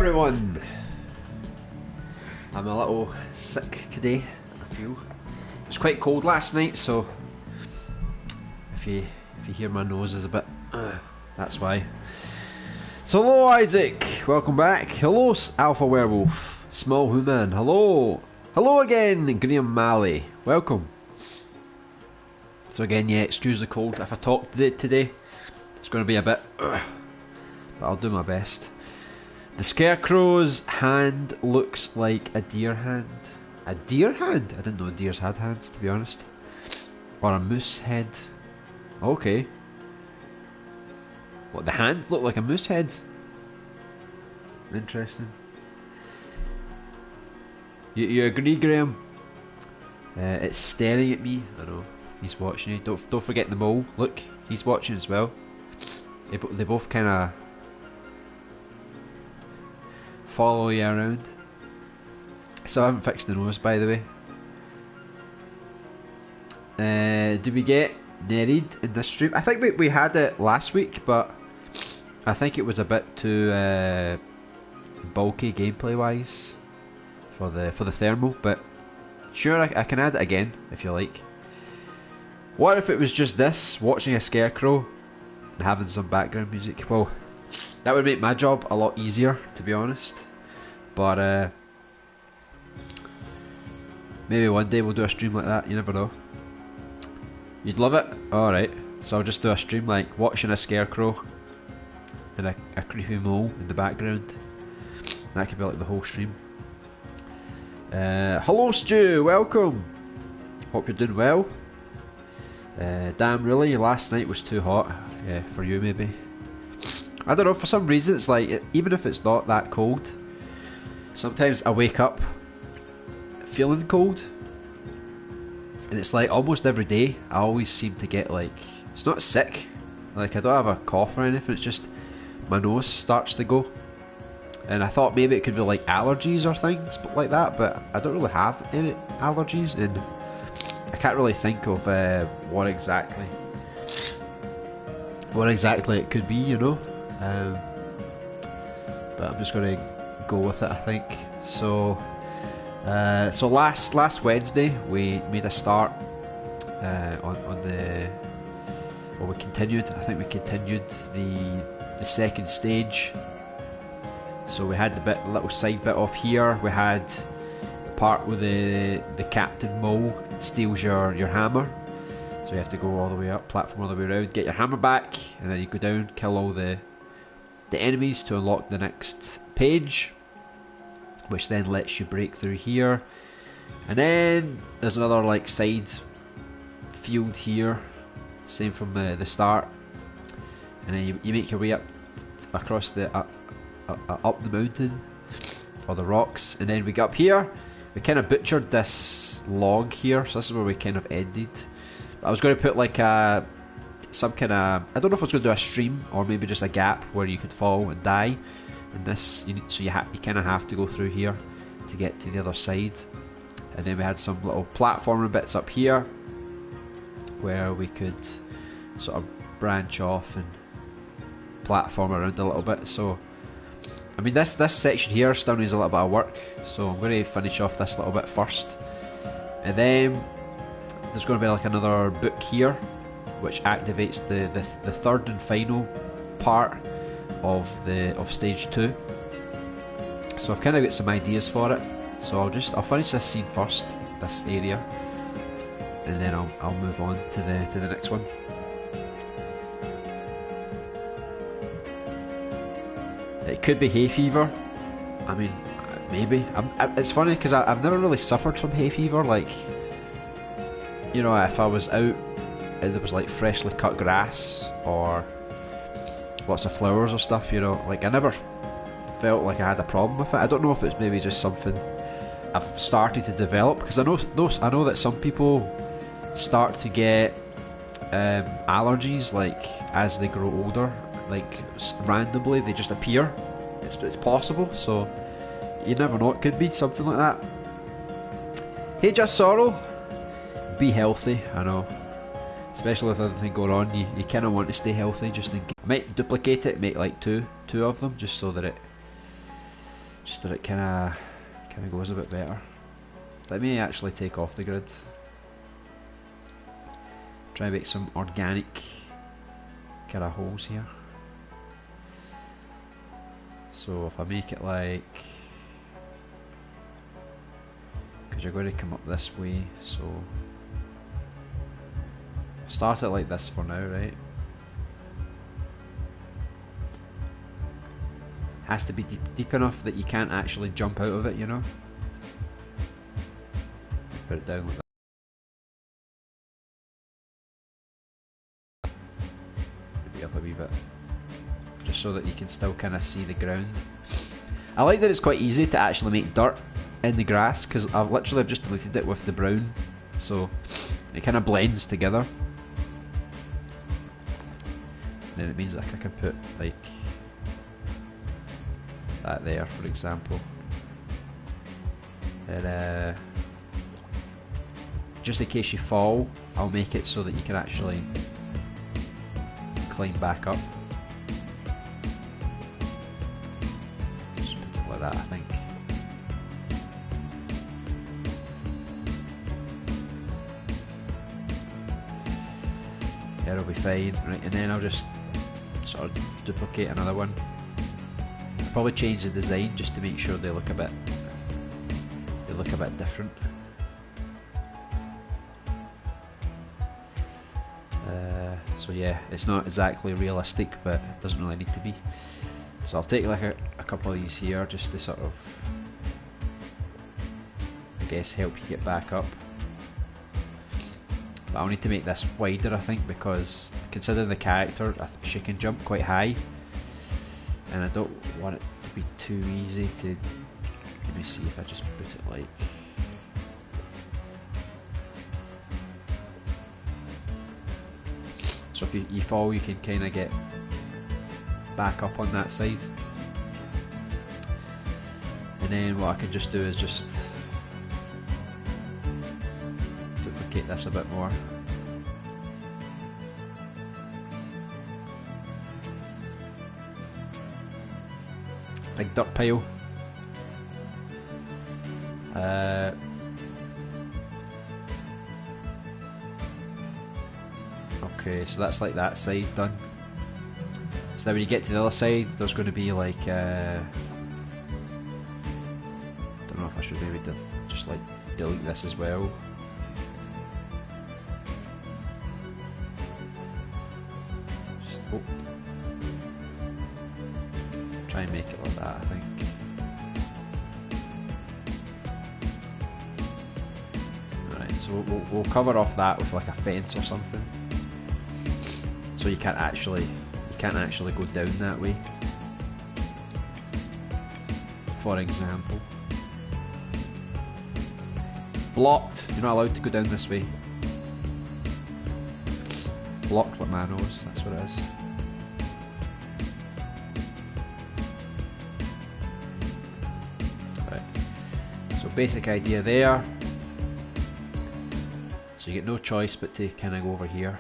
Everyone, I'm a little sick today, I feel. It was quite cold last night, so if you hear my nose is a bit, that's why. So hello Isaac, welcome back. Hello Alpha Werewolf, Small Human, hello. Hello again Graham Malley, welcome. So again, yeah, excuse the cold. If I talk today, it's going to be a bit, but I'll do my best. The Scarecrow's hand looks like a deer hand. A deer hand? I didn't know deers had hands, to be honest. Or a moose head. Okay. What, the hands look like a moose head? Interesting. You agree, Graham? It's staring at me. I know. He's watching you. Don't forget the mole. Look, he's watching as well. They both kind of follow you around. So I haven't fixed the nose, by the way. Do we get Nereid in this stream? I think we had it last week, but I think it was a bit too bulky gameplay wise for the thermal. But sure, I can add it again if you like. What if it was just this, watching a scarecrow and having some background music? Well, that would make my job a lot easier, to be honest. But maybe one day we'll do a stream like that, you never know. You'd love it? Alright, so I'll just do a stream like watching a scarecrow and a creepy mole in the background. That could be like the whole stream. Hello Stu, welcome! Hope you're doing well. Damn, really? Last night was too hot. Yeah, for you maybe. I don't know, for some reason it's like, even if it's not that cold, sometimes I wake up feeling cold. And it's like almost every day I always seem to get like, it's not sick, like I don't have a cough or anything, it's just my nose starts to go. And I thought maybe it could be like allergies or things like that, but I don't really have any allergies and I can't really think of what exactly it could be, you know. But I'm just going to go with it, I think. So last Wednesday we made a start on the, well, we continued. I think we continued the second stage. So we had the little side bit off here. We had the part where the Captain Mole steals your hammer. So you have to go all the way up, platform all the way around, get your hammer back, and then you go down, kill all the enemies to unlock the next page, which then lets you break through here. And then there's another like side field here, same from the start. And then you make your way up across the up the mountain or the rocks, and then we get up here. We kind of butchered this log here, so this is where we kind of ended. I was going to put like some kind of, I don't know if I was going to do a stream or maybe just a gap where you could fall and die. And this, so you kind of have to go through here to get to the other side. And then we had some little platforming bits up here where we could sort of branch off and platform around a little bit. So I mean, this section here still needs a little bit of work, so I'm going to finish off this little bit first. And then there's going to be like another book here which activates the third and final part of stage 2. So I've kind of got some ideas for it, so I'll finish this scene first, this area, and then I'll move on to the next one. It could be hay fever. I mean, maybe. It's funny because I've never really suffered from hay fever. Like, you know, if I was out and there was like freshly cut grass or lots of flowers or stuff, you know, like I never felt like I had a problem with it. I don't know if it's maybe just something I've started to develop, because I know that some people start to get allergies like as they grow older, like randomly they just appear. It's possible, so you never know, it could be something like that. Hey Just Sorrow, be healthy. I know, especially with everything going on, you kind of want to stay healthy. Just in case. I might duplicate it, make like two of them, just so that just that it kind of goes a bit better. Let me actually take off the grid. Try and make some organic kind of holes here. So if I make it like, because you're going to come up this way, so start it like this for now, right? Has to be deep enough that you can't actually jump out of it, you know? Put it down like that. Maybe up a wee bit. Just so that you can still kind of see the ground. I like that it's quite easy to actually make dirt in the grass, because I've literally just deleted it with the brown, so it kind of blends together. And then it means like I can put like that there, for example. And just in case you fall, I'll make it so that you can actually climb back up. Just put it like that, I think. Yeah, it'll be fine. Right, and then I'll just sort of duplicate another one. Probably change the design just to make sure they look a bit different. So yeah, it's not exactly realistic, but it doesn't really need to be. So I'll take like a couple of these here just to sort of, I guess, help you get back up. But I'll need to make this wider, I think, because considering the character, she can jump quite high, and I don't want it to be too easy to. Let me see if I just put it like. So if you fall, you can kind of get back up on that side. And then what I can just do is just duplicate this a bit more. Big dirt pile. Okay, so that's like that side done. So now when you get to the other side, there's going to be like, don't know if I should maybe just like delete this as well. Oh. Try and make it like that, I think. Alright, so we'll cover off that with like a fence or something. So you can't actually go down that way. For example. It's blocked. You're not allowed to go down this way. Blocked like my nose, that's what it is. Right. So basic idea there. So you get no choice but to kind of go over here.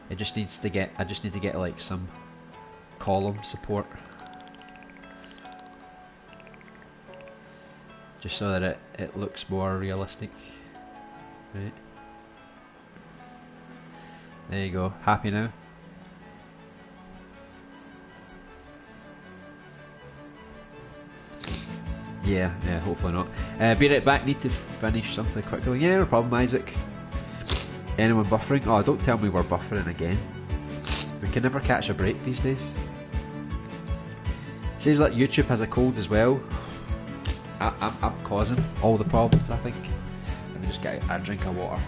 It just needs to get, I just need to get like some column support. Just so that it looks more realistic. Right. There you go. Happy now? Yeah, hopefully not. Be right back, need to finish something quickly. Yeah, no problem, Isaac. Anyone buffering? Oh, don't tell me we're buffering again. We can never catch a break these days. Seems like YouTube has a cold as well. I'm causing all the problems, I think. Let me just get a drink of water.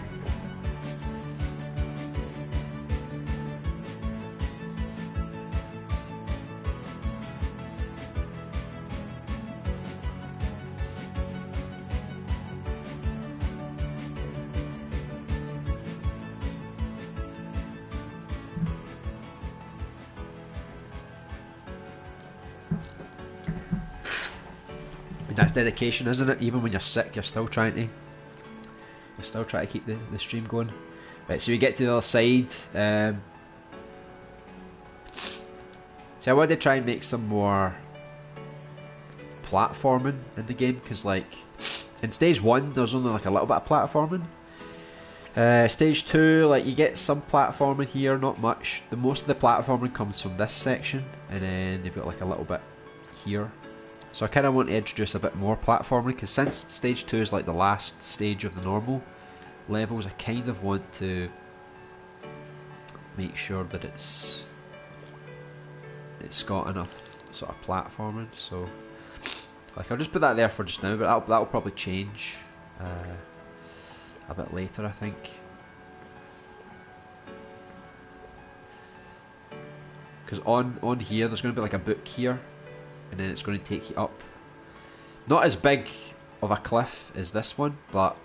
That's dedication, isn't it? Even when you're sick, you're still trying to keep the stream going. Right, so we get to the other side. So I wanted to try and make some more platforming in the game, because like in stage 1 there's only like a little bit of platforming. Stage 2, like you get some platforming here, not much. The most of the platforming comes from this section, and then they've got like a little bit here. So I kind of want to introduce a bit more platforming, because since stage 2 is like the last stage of the normal levels, I kind of want to make sure that it's got enough sort of platforming. So like I'll just put that there for just now, but that'll probably change a bit later, I think. Because on here there's going to be like a book here, and then it's going to take you up. Not as big of a cliff as this one, but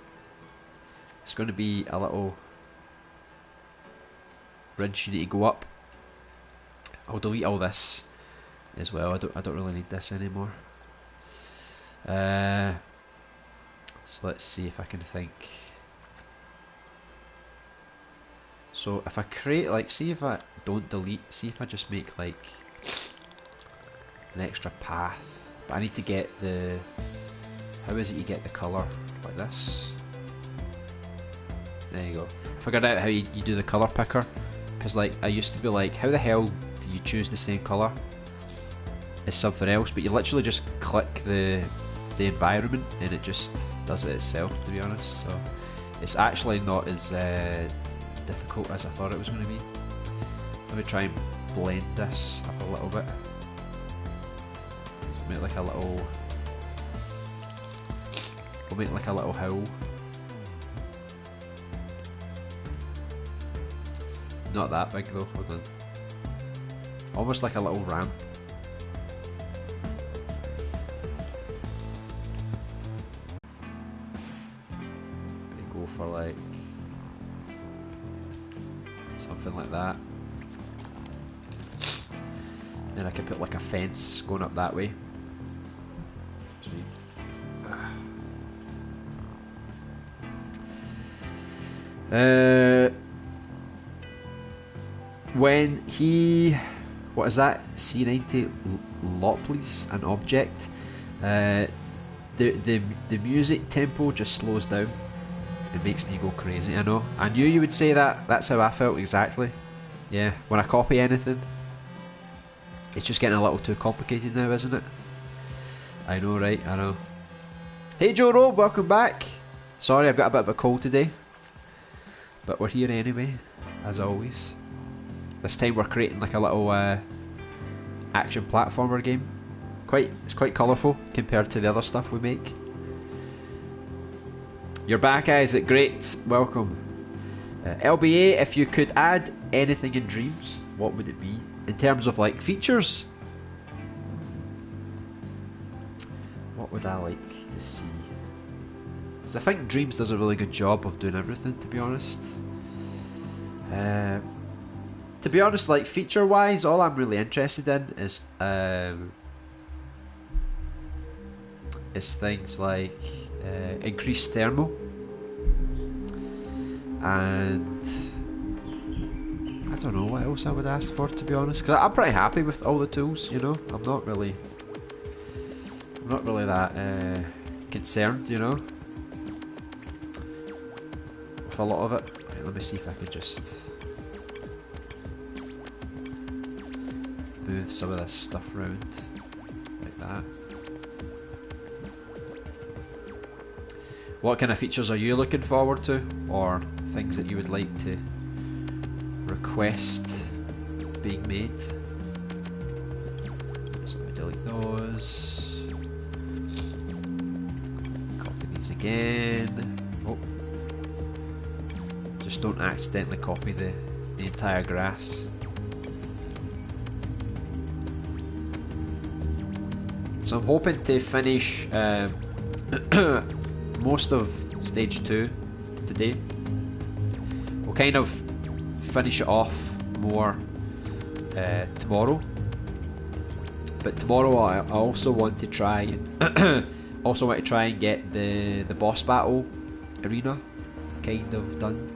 it's going to be a little ridge you need to go up. I'll delete all this as well. I don't really need this anymore. So let's see if I can think. So if I create, like, see if I don't delete, see if I just make like an extra path, but I need to get the, how is it you get the colour like this? There you go. I figured out how you do the colour picker, because like I used to be like, how the hell do you choose the same colour as something else? But you literally just click the environment and it just does it itself, to be honest. So it's actually not as difficult as I thought it was going to be. Let me try and blend this up a little bit. Let's make like a little, we'll make like a little hill. Not that big though, hold on. Almost like a little ramp. We go for like something like that. Then I could put like a fence going up that way. Sweet. When he, what is that? C90 Lopley's an object. The music tempo just slows down. It makes me go crazy. I know. I knew you would say that. That's how I felt exactly. Yeah. When I copy anything, it's just getting a little too complicated now, isn't it? I know, right? I know. Hey Joe Rob, welcome back. Sorry, I've got a bit of a cold today, but we're here anyway, as always. This time we're creating like a little action platformer game. It's quite colourful compared to the other stuff we make. You're back, Isaac. Great, welcome. LBA, if you could add anything in Dreams, what would it be? In terms of like features, what would I like to see? Because I think Dreams does a really good job of doing everything, to be honest. Like feature wise, all I'm really interested in is things like increased thermal and I don't know what else I would ask for, to be honest, because I'm pretty happy with all the tools, you know. I'm not really that concerned, you know, with a lot of it. Right, let me see if I can just move some of this stuff around like that. What kind of features are you looking forward to, or things that you would like to request being made? So let me delete those. Copy these again. Oh, just don't accidentally copy the entire grass. So I'm hoping to finish most of stage 2 today. We'll kind of finish it off more tomorrow, but tomorrow I also want to try and get the boss battle arena kind of done.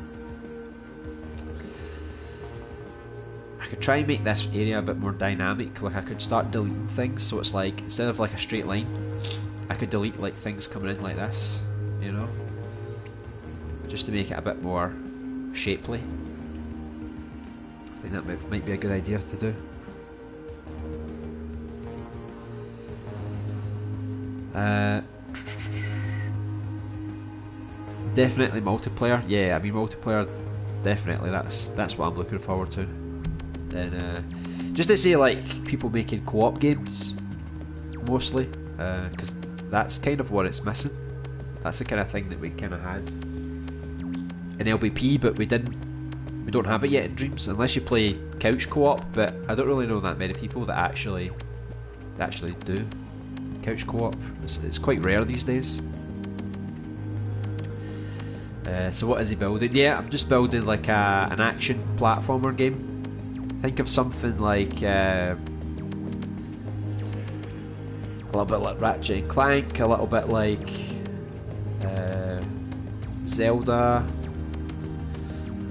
I could try and make this area a bit more dynamic. Like I could start deleting things, so it's like instead of like a straight line, I could delete like things coming in like this, you know, just to make it a bit more shapely. I think that might be a good idea to do. Definitely multiplayer. Yeah, I mean multiplayer. Definitely, that's what I'm looking forward to. Then just to say, like people making co-op games, mostly, because that's kind of what it's missing. That's the kind of thing that we kind of had in LBP, but we don't have it yet in Dreams, unless you play couch co-op. But I don't really know that many people that actually do couch co-op. It's quite rare these days. So what is he building? Yeah, I'm just building like an action platformer game. Think of something like a little bit like Ratchet and Clank, a little bit like Zelda,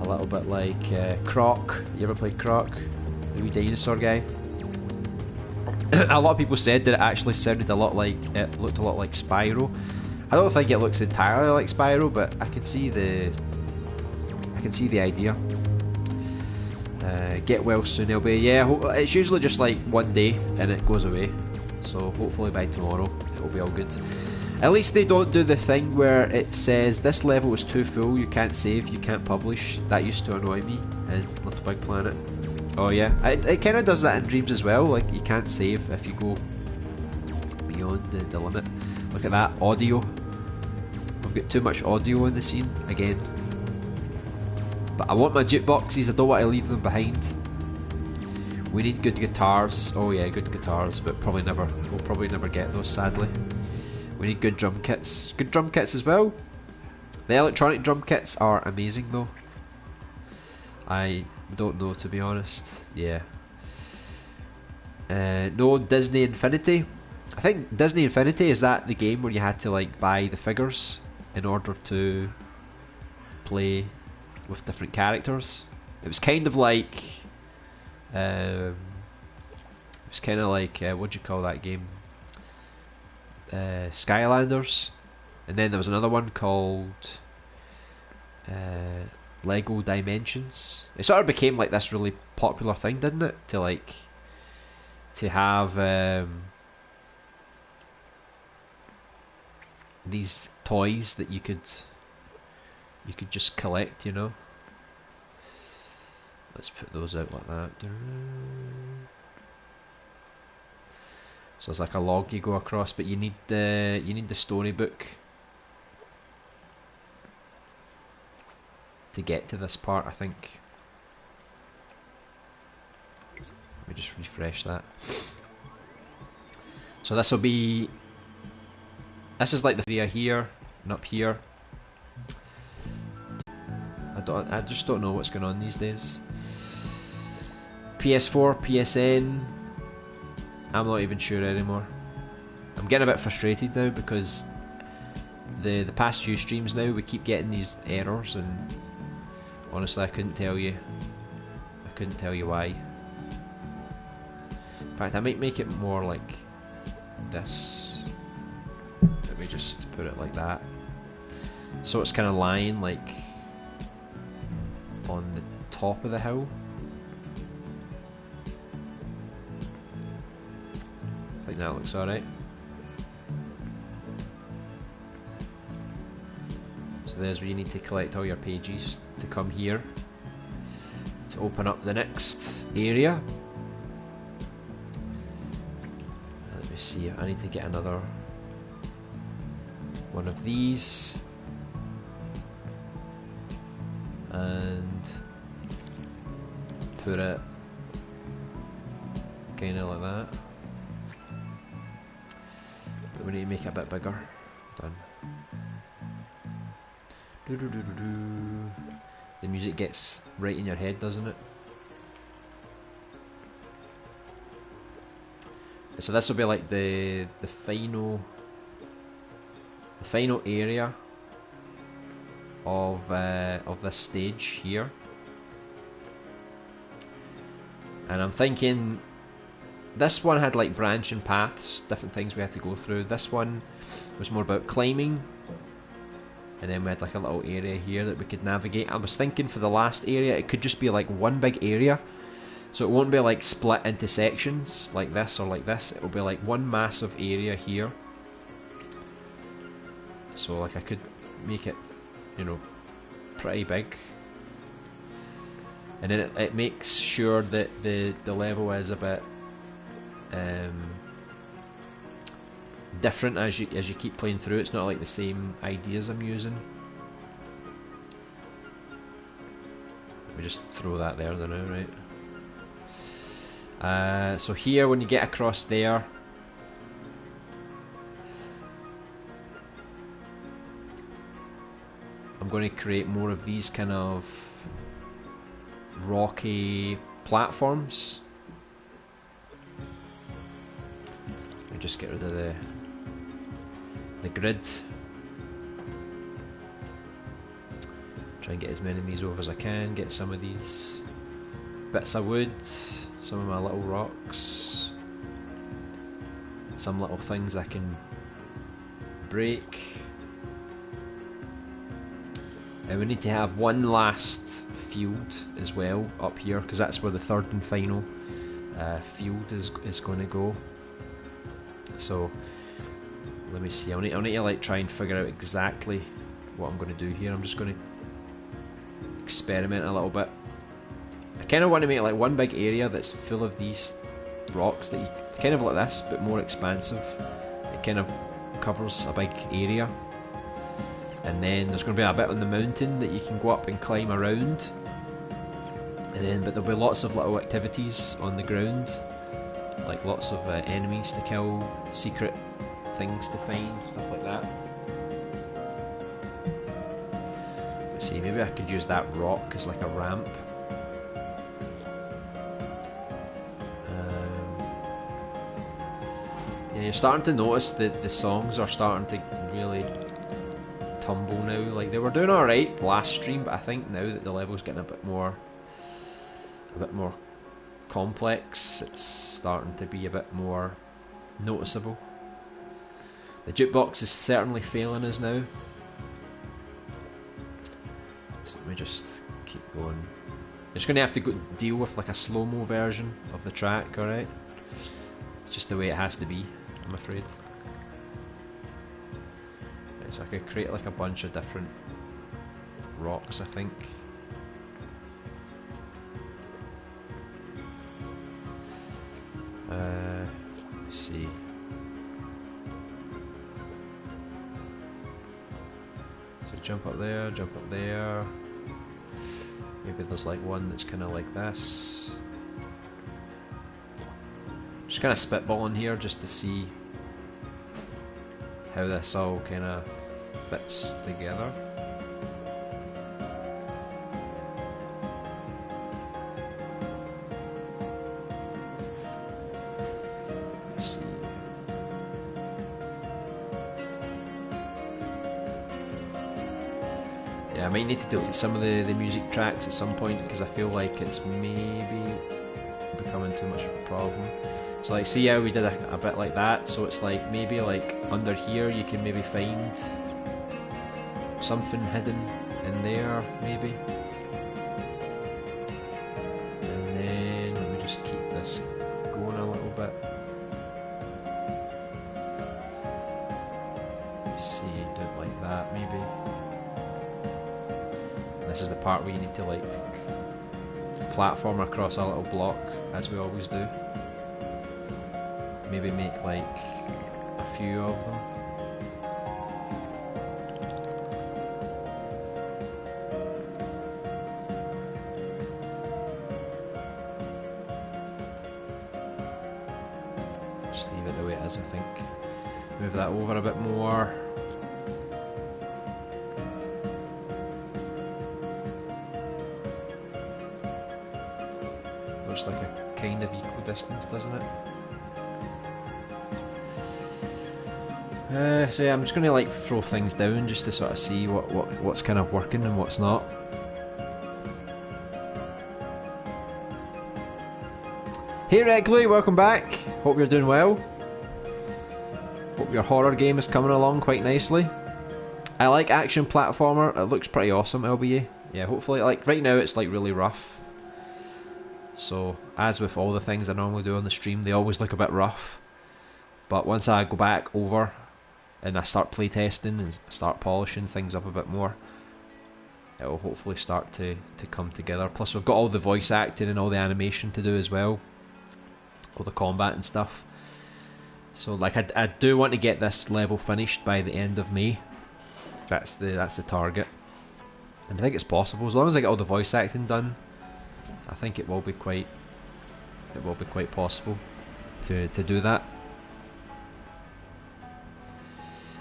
a little bit like Croc. You ever played Croc? The wee dinosaur guy. A lot of people said that it actually sounded a lot like, it looked a lot like Spyro. I don't think it looks entirely like Spyro, but I can see the idea. Get well soon, LB. Yeah, it's usually just like one day and it goes away. So hopefully by tomorrow it'll be all good. At least they don't do the thing where it says this level is too full, you can't save, you can't publish. That used to annoy me in Little Big Planet. Oh yeah, it kind of does that in Dreams as well. Like you can't save if you go beyond the limit. Look at that audio. We've got too much audio in the scene again. But I want my jukeboxes, I don't want to leave them behind. We need good guitars. Oh yeah, good guitars, but we'll probably never get those, sadly. We need good drum kits. Good drum kits as well. The electronic drum kits are amazing though. I don't know, to be honest. Yeah. No Disney Infinity. I think Disney Infinity, is that the game where you had to like buy the figures in order to play with different characters? It was kind of like what do you call that game? Skylanders. And then there was another one called Lego Dimensions. It sort of became like this really popular thing, didn't it? To have these toys that you could just collect, you know. Let's put those out like that. So it's like a log you go across, but you need the storybook to get to this part, I think. Let me just refresh that. So this is like the area here and up here. I just don't know what's going on these days. PS4, PSN, I'm not even sure anymore. I'm getting a bit frustrated now because the past few streams now we keep getting these errors, and honestly I couldn't tell you why. In fact, I might make it more like this. Let me just put it like that, so it's kind of lying like on the top of the hill. I think that looks alright. So there's where you need to collect all your pages to come here to open up the next area. Let me see, I need to get another one of these and put it kind of like that. But we need to make it a bit bigger. Done. The music gets right in your head, doesn't it? So this will be like the final area of this stage here. And I'm thinking, this one had like branching paths, different things we had to go through. This one was more about climbing. And then we had like a little area here that we could navigate. I was thinking for the last area, it could just be like one big area. So it won't be like split into sections like this or like this. It will be like one massive area here. So like I could make it, you know, pretty big. And then it makes sure that the level is a bit different as you keep playing through. It's not like the same ideas I'm using. Let me just throw that there now, right? So here, when you get across there, I'm going to create more of these kind of rocky platforms. Let me just get rid of the grid. Try and get as many of these over as I can. Get some of these bits of wood, some of my little rocks, some little things I can break. And we need to have one last field as well up here, because that's where the third and final field is going to go. So let me see. I'll need to like try and figure out exactly what I'm going to do here. I'm just going to experiment a little bit. I kind of want to make like one big area that's full of these rocks that you kind of like this, but more expansive. It kind of covers a big area. And then there's going to be a bit on the mountain that you can go up and climb around. And then, but there'll be lots of little activities on the ground, like lots of enemies to kill, secret things to find, stuff like that. Let's see, maybe I could use that rock as like a ramp. Yeah, you're starting to notice that the songs are starting to really tumble now. Like they were doing alright last stream, but I think now that the level's getting a bit more complex, it's starting to be a bit more noticeable. The jukebox is certainly failing us now. So let me just keep going. You're just going to have to deal with like a slow-mo version of the track, alright? It's just the way it has to be, I'm afraid. Right, so I could create like a bunch of different rocks, I think. Let's see. So jump up there, jump up there. Maybe there's like one that's kind of like this. Just kind of spitballing here just to see how this all kind of fits together. Let's see. Yeah, I might need to delete some of the music tracks at some point because I feel like it's maybe becoming too much of a problem. So like, see how we did a bit like that, so it's like maybe like under here you can maybe find something hidden in there, maybe. And then let me just keep this going a little bit. See, do it like that maybe. This is the part where you need to like platform across a little block, as we always do. Maybe make like a few of them. Just leave it the way it is, I think. Move that over a bit more. Looks like a kind of equal distance, doesn't it? So yeah, I'm just going to like throw things down just to sort of see what's kind of working and what's not. Hey Reckley, welcome back. Hope you're doing well. Hope your horror game is coming along quite nicely. I like action platformer. It looks pretty awesome, LBA. Yeah, hopefully, like right now it's like really rough. So, as with all the things I normally do on the stream, they always look a bit rough. But once I go back over and I start playtesting and start polishing things up a bit more, it will hopefully start to come together. Plus we've got all the voice acting and all the animation to do as well. All the combat and stuff. So like I do want to get this level finished by the end of May. That's the target. And I think it's possible. As long as I get all the voice acting done, I think it will be quite possible to do that.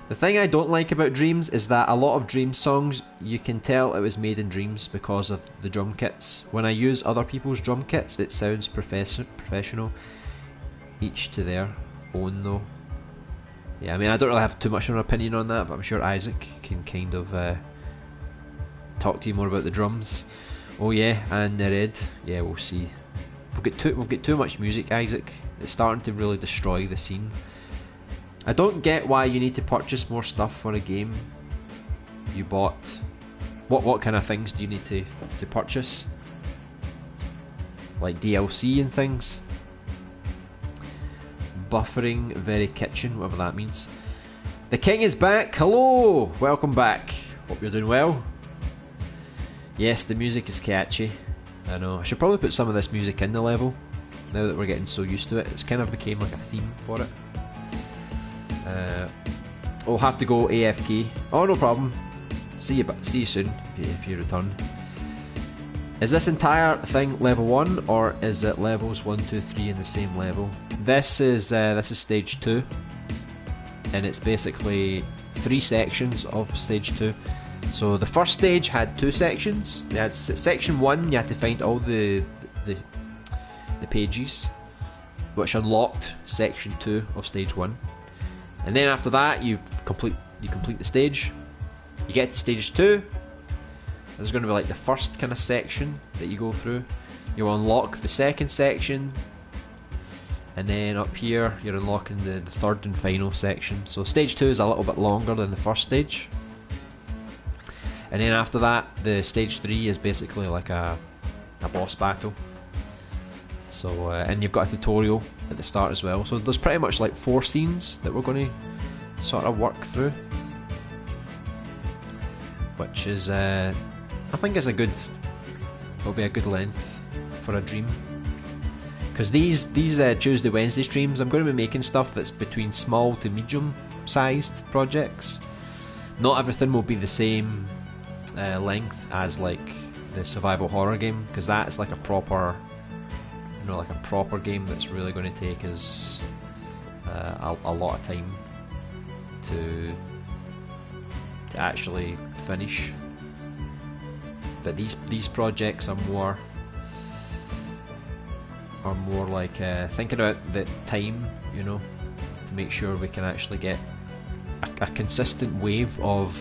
The thing I don't like about Dreams is that a lot of Dreams songs, you can tell it was made in Dreams because of the drum kits. When I use other people's drum kits, it sounds professional. Each to their own though. Yeah, I mean I don't really have too much of an opinion on that, but I'm sure Isaac can kind of talk to you more about the drums. Oh yeah, and the red. Yeah, we'll see. We've got too much music, Isaac. It's starting to really destroy the scene. I don't get why you need to purchase more stuff for a game you bought. What kind of things do you need to purchase? Like DLC and things? Buffering very kitchen, whatever that means. The king is back. Hello, welcome back. Hope you're doing well. Yes, the music is catchy. I know. I should probably put some of this music in the level now that we're getting so used to it. It's kind of became like a theme for it. I'll have to go AFK. Oh, no problem. See you soon if you return. Is this entire thing level 1 or is it levels 1, 2, 3 in the same level? This is stage 2, and it's basically 3 sections of stage 2. So the first stage had 2 sections. They had section 1, you had to find all the pages, which unlocked section 2 of stage 1. And then after that, you complete the stage. You get to stage 2. This is going to be like the first kind of section that you go through. You'll unlock the second section, and then up here you're unlocking the third and final section. So stage 2 is a little bit longer than the first stage. And then after that, the stage 3 is basically like a boss battle. So and you've got a tutorial at the start as well. So there's pretty much like 4 scenes that we're going to sort of work through, which is I think is will be a good length for a dream. Because these Tuesday Wednesday streams, I'm going to be making stuff that's between small to medium sized projects. Not everything will be the same length as like the survival horror game, because that's like a proper game that's really going to take us a lot of time to actually finish. But these projects are more like thinking about the time, you know, to make sure we can actually get a consistent wave of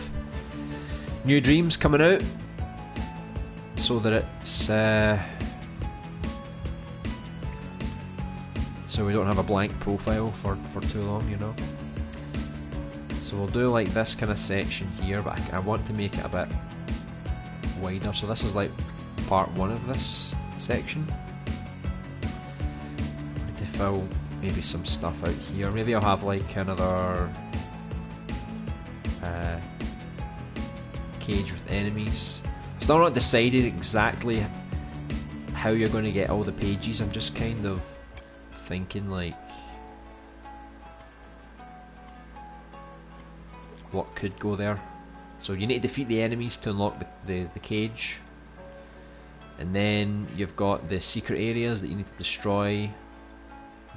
new dreams coming out, so that it's so we don't have a blank profile for too long, you know. So we'll do like this kind of section here, but I want to make it a bit wider. So this is like part 1 of this section. I need to fill maybe some stuff out here. Maybe I'll have like another cage with enemies. Still not decided exactly how you're going to get all the pages. I'm just kind of thinking like what could go there. So you need to defeat the enemies to unlock the cage, and then you've got the secret areas that you need to destroy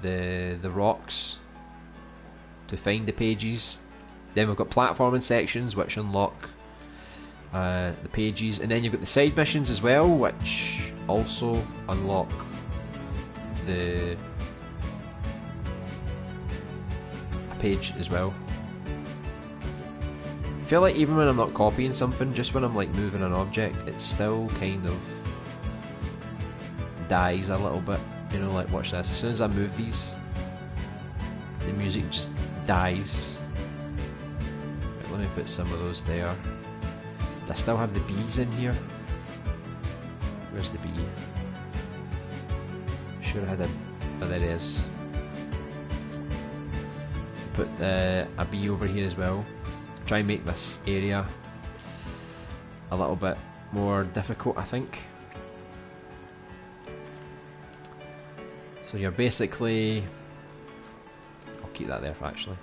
the rocks to find the pages. Then we've got platforming sections which unlock the pages, and then you've got the side missions as well, which also unlock the page as well. I feel like even when I'm not copying something, just when I'm like moving an object, it still kind of dies a little bit You know, like watch this. As soon as I move these, the music just dies. Right, let me put some of those there. I still have the bees in here. Where's the bee? Sure I had a... oh, there it is. Put a bee over here as well. Try and make this area a little bit more difficult, I think. So you're basically... I'll keep that there for actually.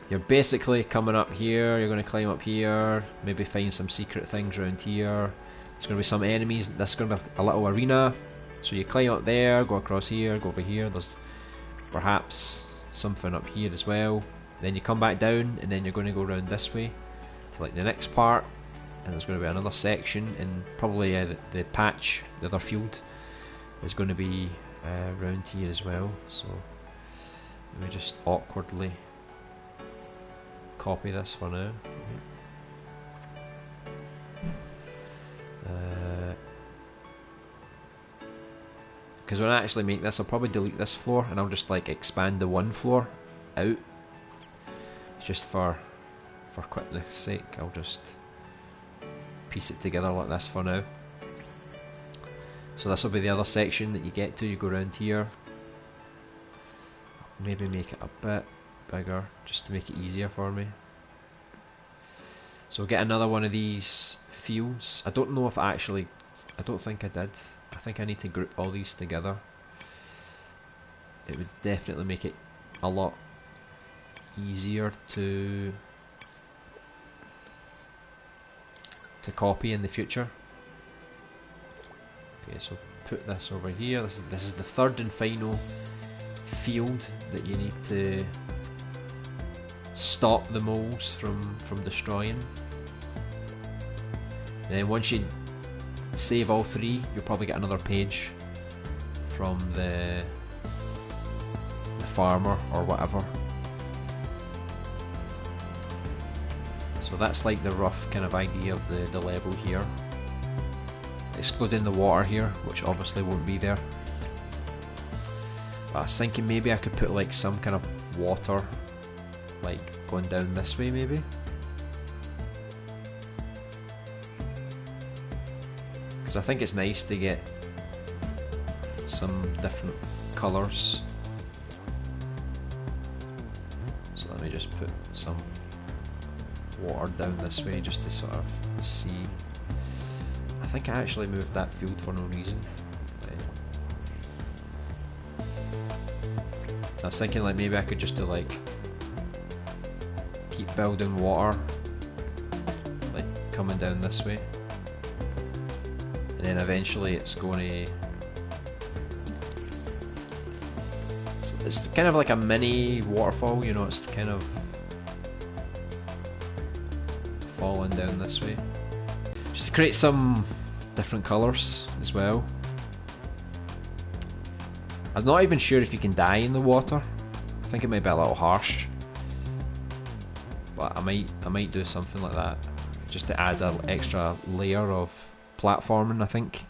You're basically coming up here, you're going to climb up here, maybe find some secret things around here. There's going to be some enemies. This is going to be a little arena. So you climb up there, go across here, go over here. There's perhaps something up here as well. Then you come back down, and then you're going to go around this way to like the next part. And there's going to be another section, and probably the patch, the other field, is going to be around here as well. So let me just awkwardly copy this for now. Because when I actually make this, I'll probably delete this floor and I'll just like expand the one floor out. Just for quickness sake, I'll just piece it together like this for now. So this will be the other section that you get to. You go around here. Maybe make it a bit bigger just to make it easier for me. So get another one of these fields. I don't know if I don't think I did. I think I need to group all these together. It would definitely make it a lot easier to copy in the future. Okay, so put this over here. This is the third and final field that you need to stop the moles from destroying. And then once you save all three, you'll probably get another page from the farmer or whatever. So that's like the rough kind of idea of the level here, excluding the water here, which obviously won't be there. But I was thinking maybe I could put like some kind of water like going down this way maybe. I think it's nice to get some different colours. So let me just put some water down this way just to sort of see. I think I actually moved that field for no reason. I was thinking like maybe I could just do like keep building water like coming down this way. And then eventually it's going to... It's kind of like a mini waterfall, you know, it's kind of falling down this way. Just to create some different colours as well. I'm not even sure if you can die in the water. I think it might be a little harsh. But I might do something like that. Just to add an extra layer of platforming, I think.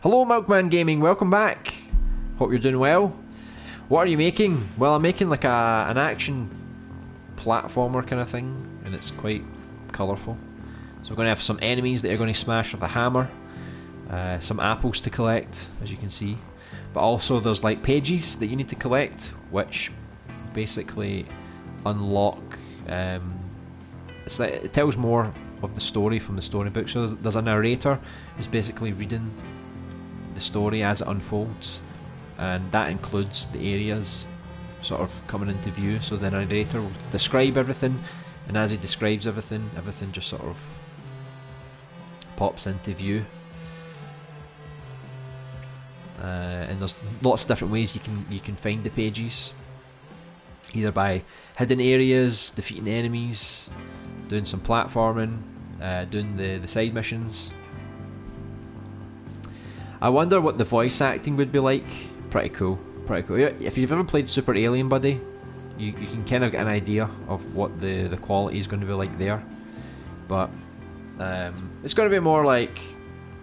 Hello Milkman Gaming, welcome back. Hope you're doing well. What are you making? Well, I'm making like an action platformer kind of thing, and it's quite colourful. So we're going to have some enemies that you're going to smash with a hammer, some apples to collect, as you can see, but also there's like pages that you need to collect, which basically unlock it's like it tells more of the story from the storybook. So there's a narrator who's basically reading the story as it unfolds, and that includes the areas sort of coming into view. So the narrator will describe everything, and as he describes everything, everything just sort of pops into view. And there's lots of different ways you can find the pages, either by hidden areas, defeating enemies, doing some platforming, doing the side missions. I wonder what the voice acting would be like. Pretty cool, pretty cool. If you've ever played Super Alien Buddy, you can kind of get an idea of what the quality is going to be like there. But it's going to be more like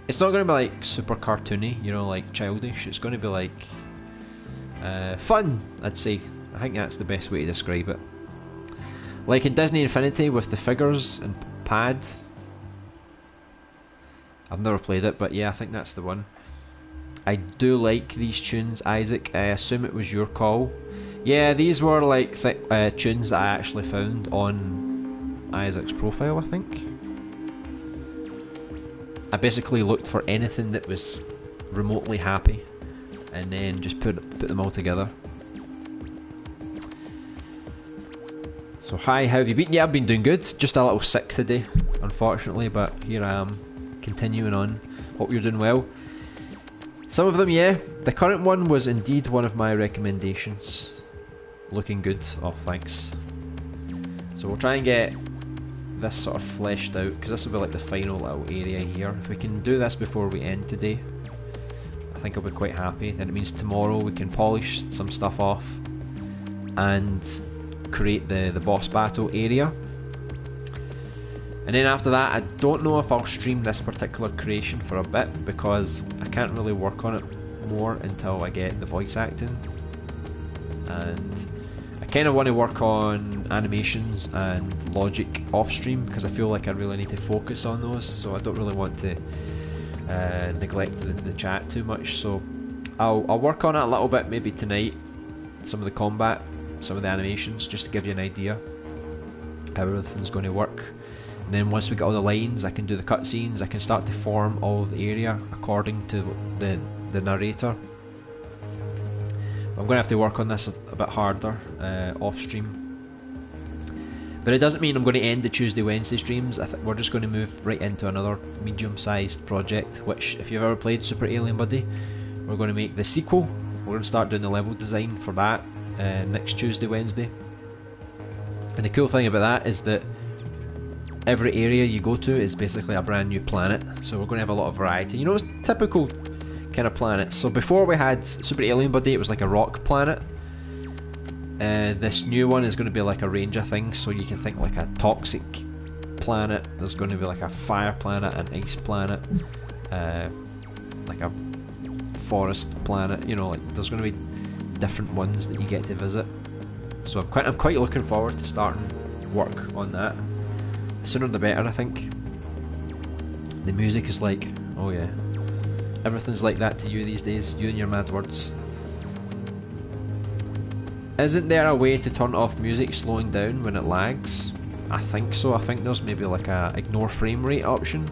It's not going to be like super cartoony, you know, like childish. It's going to be like fun, I'd say. I think that's the best way to describe it. Like in Disney Infinity with the figures and pad. I've never played it, but yeah, I think that's the one. I do like these tunes, Isaac. I assume it was your call. Yeah, these were like tunes that I actually found on Isaac's profile, I think. I basically looked for anything that was remotely happy and then just put them all together. So hi, how have you been? Yeah, I've been doing good. Just a little sick today, unfortunately, but here I am, continuing on. Hope you're doing well. Some of them, yeah. The current one was indeed one of my recommendations. Looking good. Oh, thanks. So we'll try and get this sort of fleshed out, because this will be like the final little area here. If we can do this before we end today, I think I'll be quite happy. Then it means tomorrow we can polish some stuff off and create the boss battle area. And then after that, I don't know if I'll stream this particular creation for a bit, because I can't really work on it more until I get the voice acting. And I kind of want to work on animations and logic off stream, because I feel like I really need to focus on those, so I don't really want to neglect the chat too much. So I'll work on it a little bit maybe tonight, some of the combat, some of the animations, just to give you an idea how everything's going to work. And then once we get all the lines, I can do the cutscenes, I can start to form all of the area according to the narrator. I'm going to have to work on this a bit harder off stream. But it doesn't mean I'm going to end the Tuesday-Wednesday streams. We're just going to move right into another medium-sized project, which, if you've ever played Super Alien Buddy, we're going to make the sequel. We're going to start doing the level design for that next Tuesday-Wednesday. And the cool thing about that is that every area you go to is basically a brand new planet, so we're going to have a lot of variety. You know, it's typical kind of planets. So before we had Super Alien Buddy, it was like a rock planet. This new one is going to be like a range of things, so you can think like a toxic planet, there's going to be like a fire planet, an ice planet, like a forest planet, you know, like there's going to be different ones that you get to visit. So I'm quite looking forward to starting work on that. The sooner the better, I think. The music is like, oh yeah, everything's like that to you these days, you and your mad words. Isn't there a way to turn off music slowing down when it lags? I think so. I think there's maybe like a ignore frame rate option.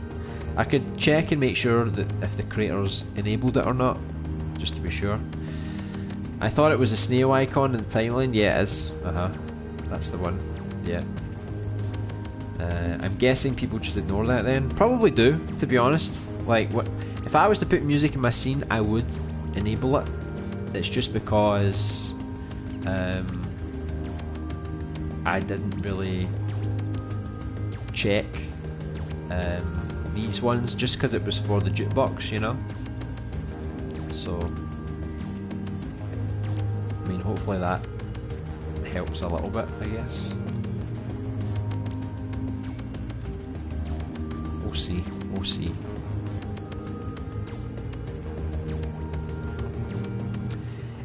I could check and make sure that if the creators enabled it or not, just to be sure. I thought it was a snail icon in the timeline. Yeah, it is. That's the one. Yeah. I'm guessing people just ignore that then. Probably do, to be honest. Like, what if I was to put music in my scene, I would enable it. It's just because I didn't really check these ones, just because it was for the jukebox, you know. So, I mean, hopefully that helps a little bit, I guess. We'll see, we'll see.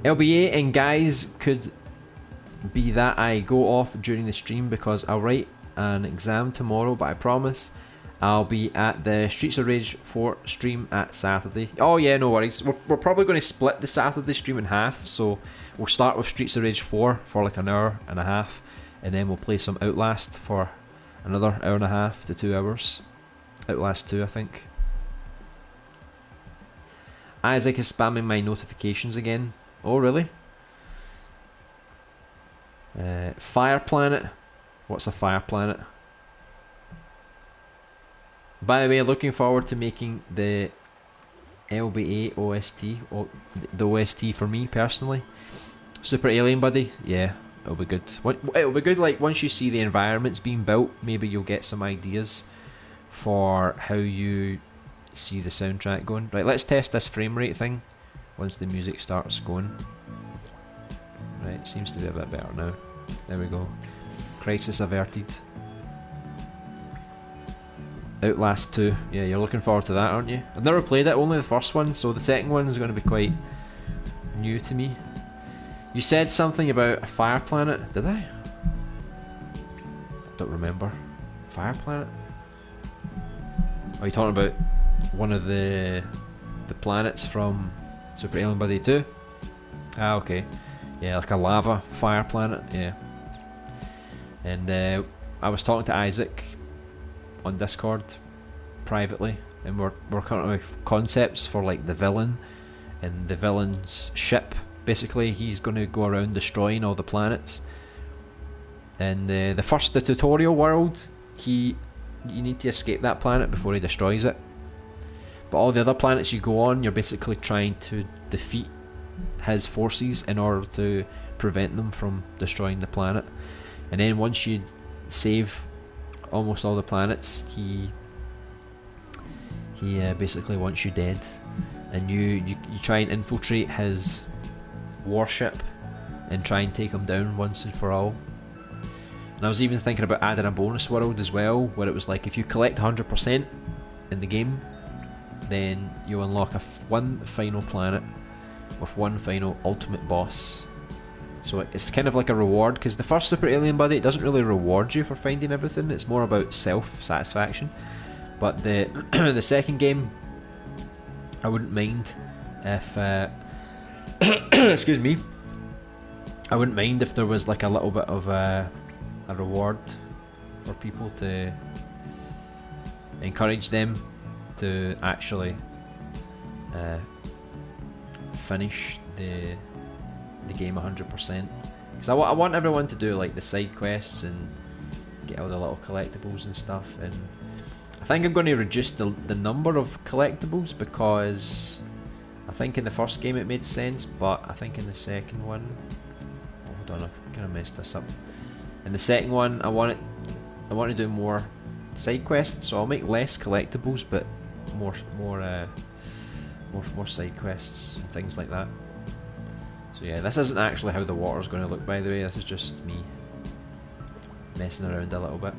LBA and guys, could be that I go off during the stream because I'll write an exam tomorrow, but I promise I'll be at the Streets of Rage 4 stream at Saturday. Oh yeah, no worries. We're probably going to split the Saturday stream in half, so we'll start with Streets of Rage 4 for like an hour and a half, and then we'll play some Outlast for another hour and a half to 2 hours. Outlast 2, I think. Isaac is spamming my notifications again. Oh, really? Fire planet. What's a fire planet? By the way, looking forward to making the LBA OST, or the OST for me personally. Super Alien Buddy, yeah, it'll be good. It'll be good, like, once you see the environments being built, maybe you'll get some ideas for how you see the soundtrack going. Right, let's test this frame rate thing once the music starts going. Right, seems to be a bit better now. There we go. Crisis averted. Outlast 2. Yeah, you're looking forward to that, aren't you? I've never played it, only the first one, so the second one is going to be quite new to me. You said something about a fire planet, did I? Don't remember. Fire planet? Are you talking about one of the planets from Super Alien Buddy 2? Ah, okay. Yeah, like a lava fire planet, yeah. And I was talking to Isaac on Discord privately, and we're coming up with concepts for like the villain and the villain's ship. Basically, he's going to go around destroying all the planets. And the tutorial world, you need to escape that planet before he destroys it. But all the other planets you go on, you're basically trying to defeat his forces in order to prevent them from destroying the planet. And then once you save almost all the planets, he basically wants you dead, and you try and infiltrate his warship and try and take him down once and for all. And I was even thinking about adding a bonus world as well, where it was like if you collect 100% in the game, then you unlock one final planet with one final ultimate boss. So it's kind of like a reward, because the first Super Alien Buddy, it doesn't really reward you for finding everything, it's more about self-satisfaction. But the the second game, I wouldn't mind if excuse me, I wouldn't mind if there was like a little bit of a reward for people to encourage them to actually finish the game 100%, because I want everyone to do like the side quests and get all the little collectibles and stuff. And I think I'm going to reduce the number of collectibles, because I think in the first game it made sense, but I think in the second one, hold on, I've kind of messed this up. In the second one, I want to do more side quests, so I'll make less collectibles, but more side quests and things like that. So yeah, this isn't actually how the water's going to look, by the way. This is just me messing around a little bit.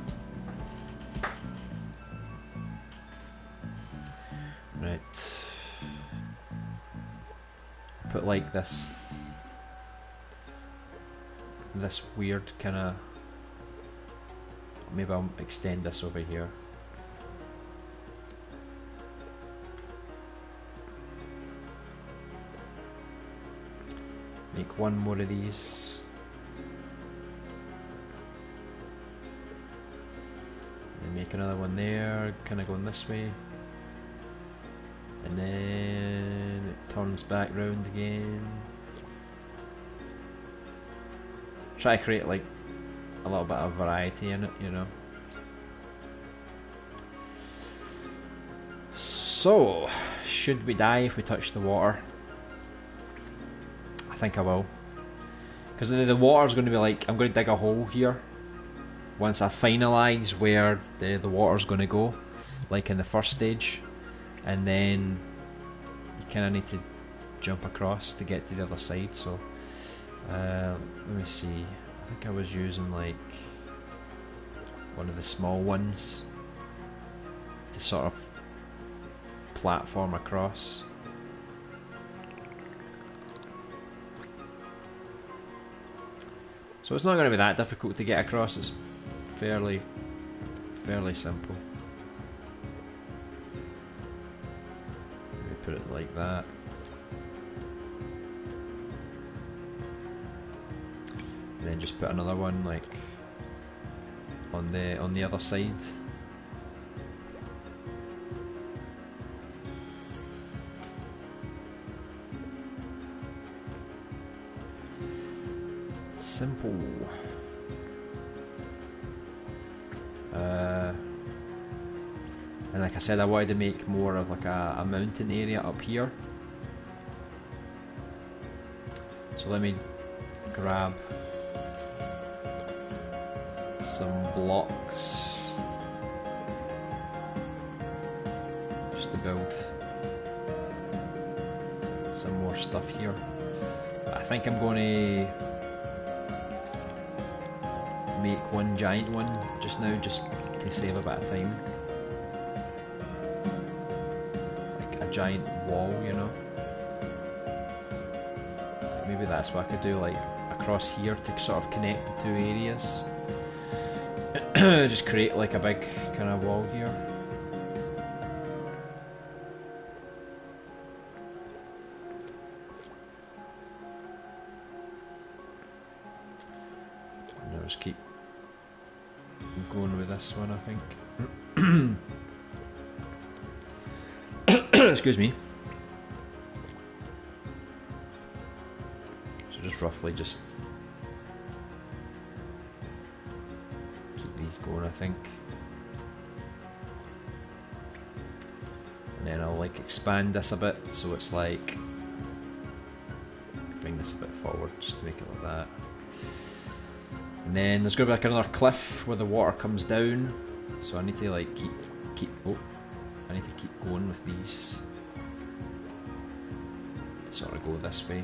Right. Put like this weird kind of... Maybe I'll extend this over here. Make one more of these. And make another one there, kind of going this way. And then it turns back round again. Try to create like a little bit of variety in it, you know. So, should we die if we touch the water? I think I will, because the water's going to be like, I'm going to dig a hole here once I finalise where the water's going to go, like in the first stage, and then you kind of need to jump across to get to the other side. So let me see, I think I was using like one of the small ones to sort of platform across. So it's not going to be that difficult to get across, it's fairly simple. Maybe put it like that. And then just put another one like on the other side. Simple. And like I said, I wanted to make more of like a mountain area up here. So let me grab some blocks just to build some more stuff here. But I think I'm going to make one giant one just now, just to save a bit of time. a giant wall, you know. Like maybe that's what I could do, like across here to sort of connect the two areas. Just create like a big kind of wall here. And I'll just keep going with this one, I think. Excuse me. So just roughly just keep these going, I think. And then I'll like expand this a bit, so it's like, bring this a bit forward just to make it like that. And then there's going to be like another cliff where the water comes down, so I need to like I need to keep going with these to sort of go this way.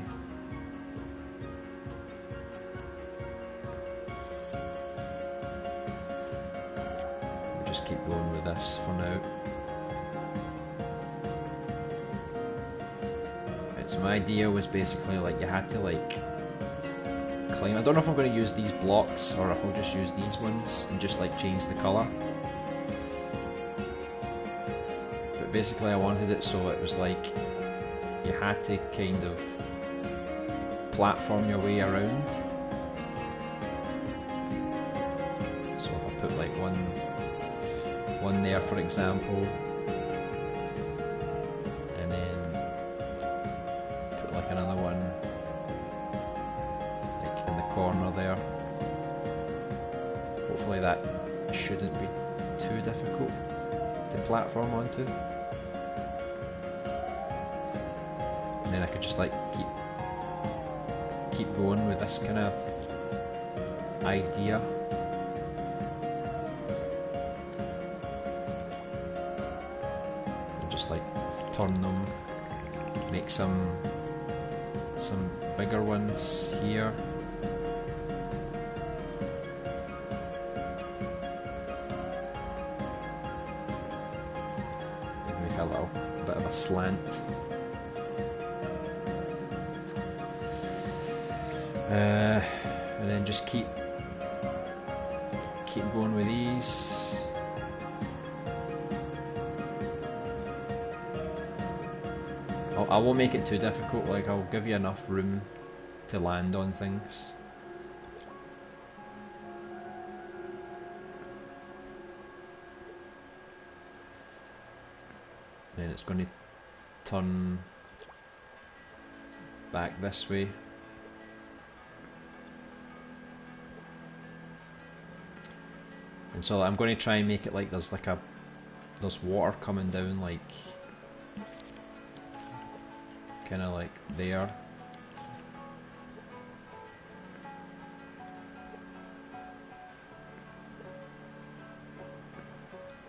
We'll just keep going with this for now. Right, so my idea was basically like you had to like climb. I don't know if I'm going to use these blocks or if I'll just use these ones and just like change the colour. But basically I wanted it so it was like you had to kind of platform your way around. So if I put like one there for example, and then put like another one like in the corner there. Hopefully that shouldn't be too difficult to platform onto. And then I could just like keep going with this kind of idea. And just like turn them, make some bigger ones here. Make a little bit of a slant. And then just keep going with these. I won't make it too difficult, like I'll give you enough room to land on things. Then it's going to turn back this way. And so I'm going to try and make it like there's water coming down, like kind of like there.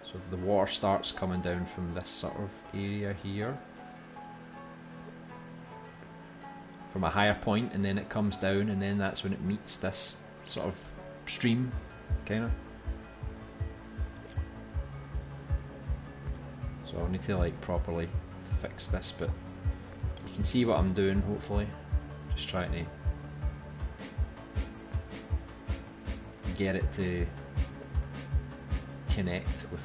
So the water starts coming down from this sort of area here, from a higher point, and then it comes down, and then that's when it meets this sort of stream, kind of. So I'll need to like properly fix this, but you can see what I'm doing, hopefully. Just trying to get it to connect with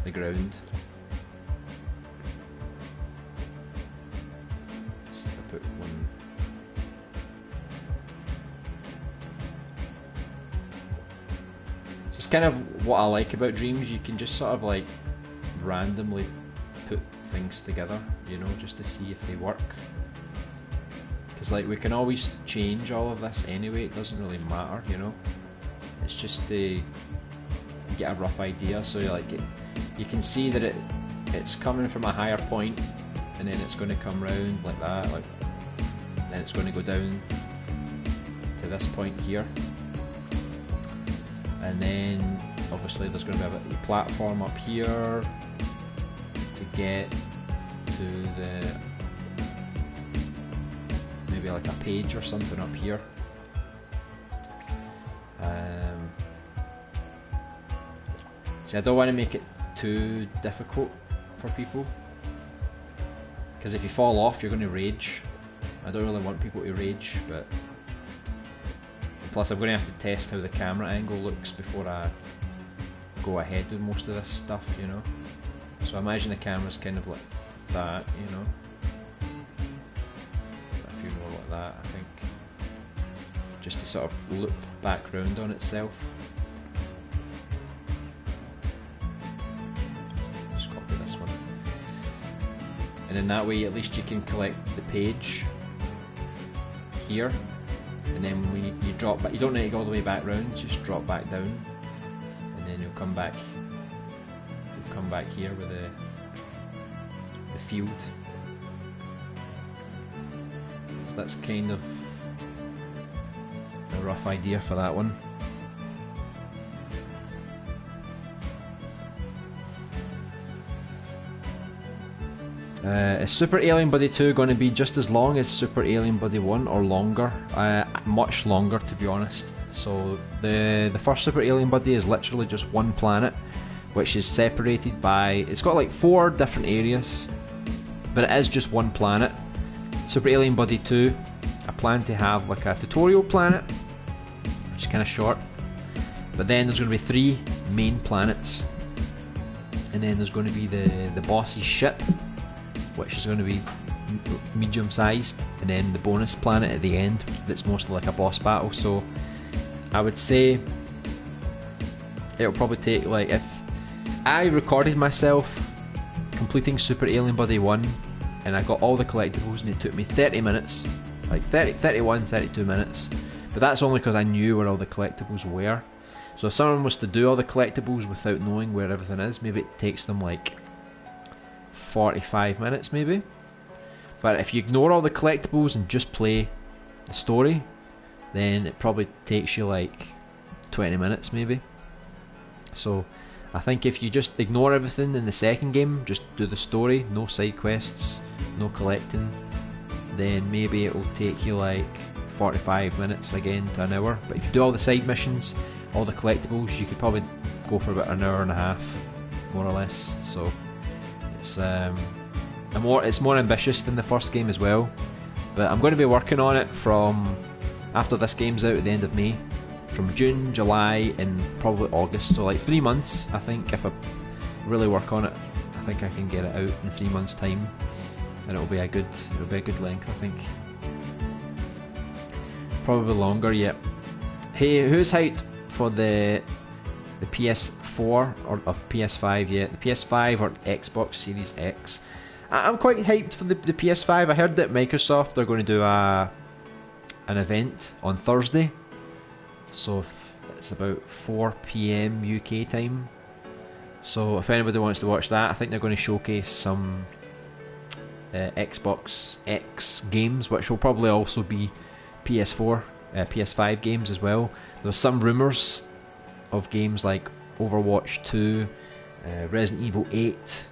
the ground. So if I put one, so it's kind of what I like about Dreams. You can just sort of like randomly put things together, you know, just to see if they work. Because like we can always change all of this anyway, it doesn't really matter, you know. It's just to get a rough idea. So like you can see that it's coming from a higher point, and then it's going to come round like that, like, and then it's going to go down to this point here, and then obviously there's going to be a bit of a platform up here to get to the, maybe like a page or something up here. See, I don't want to make it too difficult for people, because if you fall off you're going to rage. I don't really want people to rage, but plus I'm going to have to test how the camera angle looks before I go ahead with most of this stuff, you know. So I imagine the camera's kind of like that, you know. A few more like that, I think. Just to sort of loop back round on itself. Just copy this one. And then that way at least you can collect the page here. And then when you drop back, you don't need to go all the way back round, just drop back down. And then you'll come back here with the field. So that's kind of a rough idea for that one. Is Super Alien Buddy 2 going to be just as long as Super Alien Buddy 1 or longer? Much longer, to be honest. So the first Super Alien Buddy is literally just one planet, which is separated by, it's got like 4 different areas, but it is just one planet. Super Alien Buddy 2, I plan to have like a tutorial planet, which is kind of short, but then there's going to be 3 main planets, and then there's going to be the boss's ship, which is going to be medium sized, and then the bonus planet at the end that's mostly like a boss battle. So I would say it'll probably take, like, if I recorded myself completing Super Alien Buddy 1 and I got all the collectibles and it took me 30 minutes, like 31, 32 minutes, but that's only because I knew where all the collectibles were. So if someone was to do all the collectibles without knowing where everything is, maybe it takes them like 45 minutes maybe. But if you ignore all the collectibles and just play the story, then it probably takes you like 20 minutes maybe. So I think if you just ignore everything in the second game, just do the story, no side quests, no collecting, then maybe it will take you like 45 minutes again to an hour. But if you do all the side missions, all the collectibles, you could probably go for about an hour and a half, more or less. So it's more ambitious than the first game as well. But I'm going to be working on it from after this game's out at the end of May, from June, July, and probably August. So like 3 months, I think. If I really work on it, I think I can get it out in 3 months' time, and it'll be a good length, I think. Probably longer, yet. Hey, who's hyped for the PS4 or PS5 yet? The PS5 or Xbox Series X? I'm quite hyped for the PS5. I heard that Microsoft are going to do an event on Thursday, so it's about 4 PM UK time. So if anybody wants to watch that, I think they're going to showcase some Xbox X games, which will probably also be PS4, PS5 games as well. There's some rumours of games like Overwatch 2, Resident Evil 8,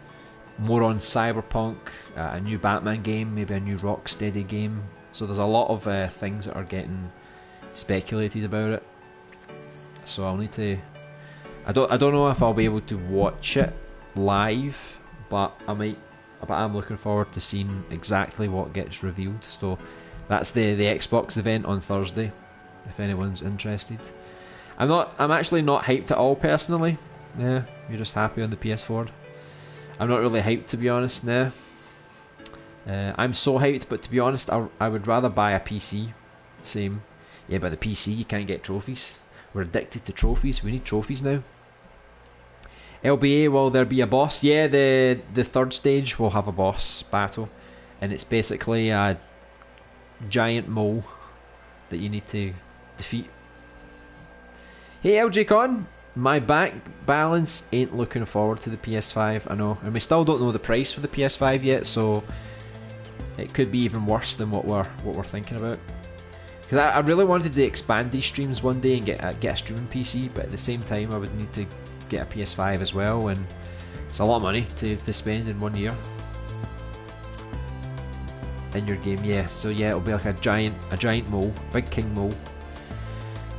more on Cyberpunk, a new Batman game, maybe a new Rocksteady game. So there's a lot of things that are getting speculated about it. So I'll need to. I don't know if I'll be able to watch it live, but I might. But I'm looking forward to seeing exactly what gets revealed. So that's the Xbox event on Thursday, if anyone's interested. I'm actually not hyped at all personally. Yeah, you're just happy on the PS4. I'm not really hyped, to be honest. Nah. I'm so hyped, but to be honest, I would rather buy a PC. Same. Yeah, but the PC you can't get trophies. We're addicted to trophies. We need trophies now. LBA, will there be a boss? Yeah, the third stage will have a boss battle, and it's basically a giant mole that you need to defeat. Hey LJ Con, my bank balance ain't looking forward to the PS5, I know, and we still don't know the price for the PS5 yet, so it could be even worse than what we're thinking about. Because I really wanted to expand these streams one day and get a streaming PC, but at the same time I would need to get a PS5 as well, and it's a lot of money to spend in 1 year. In your game, yeah. So yeah, it'll be like a giant mole, big king mole.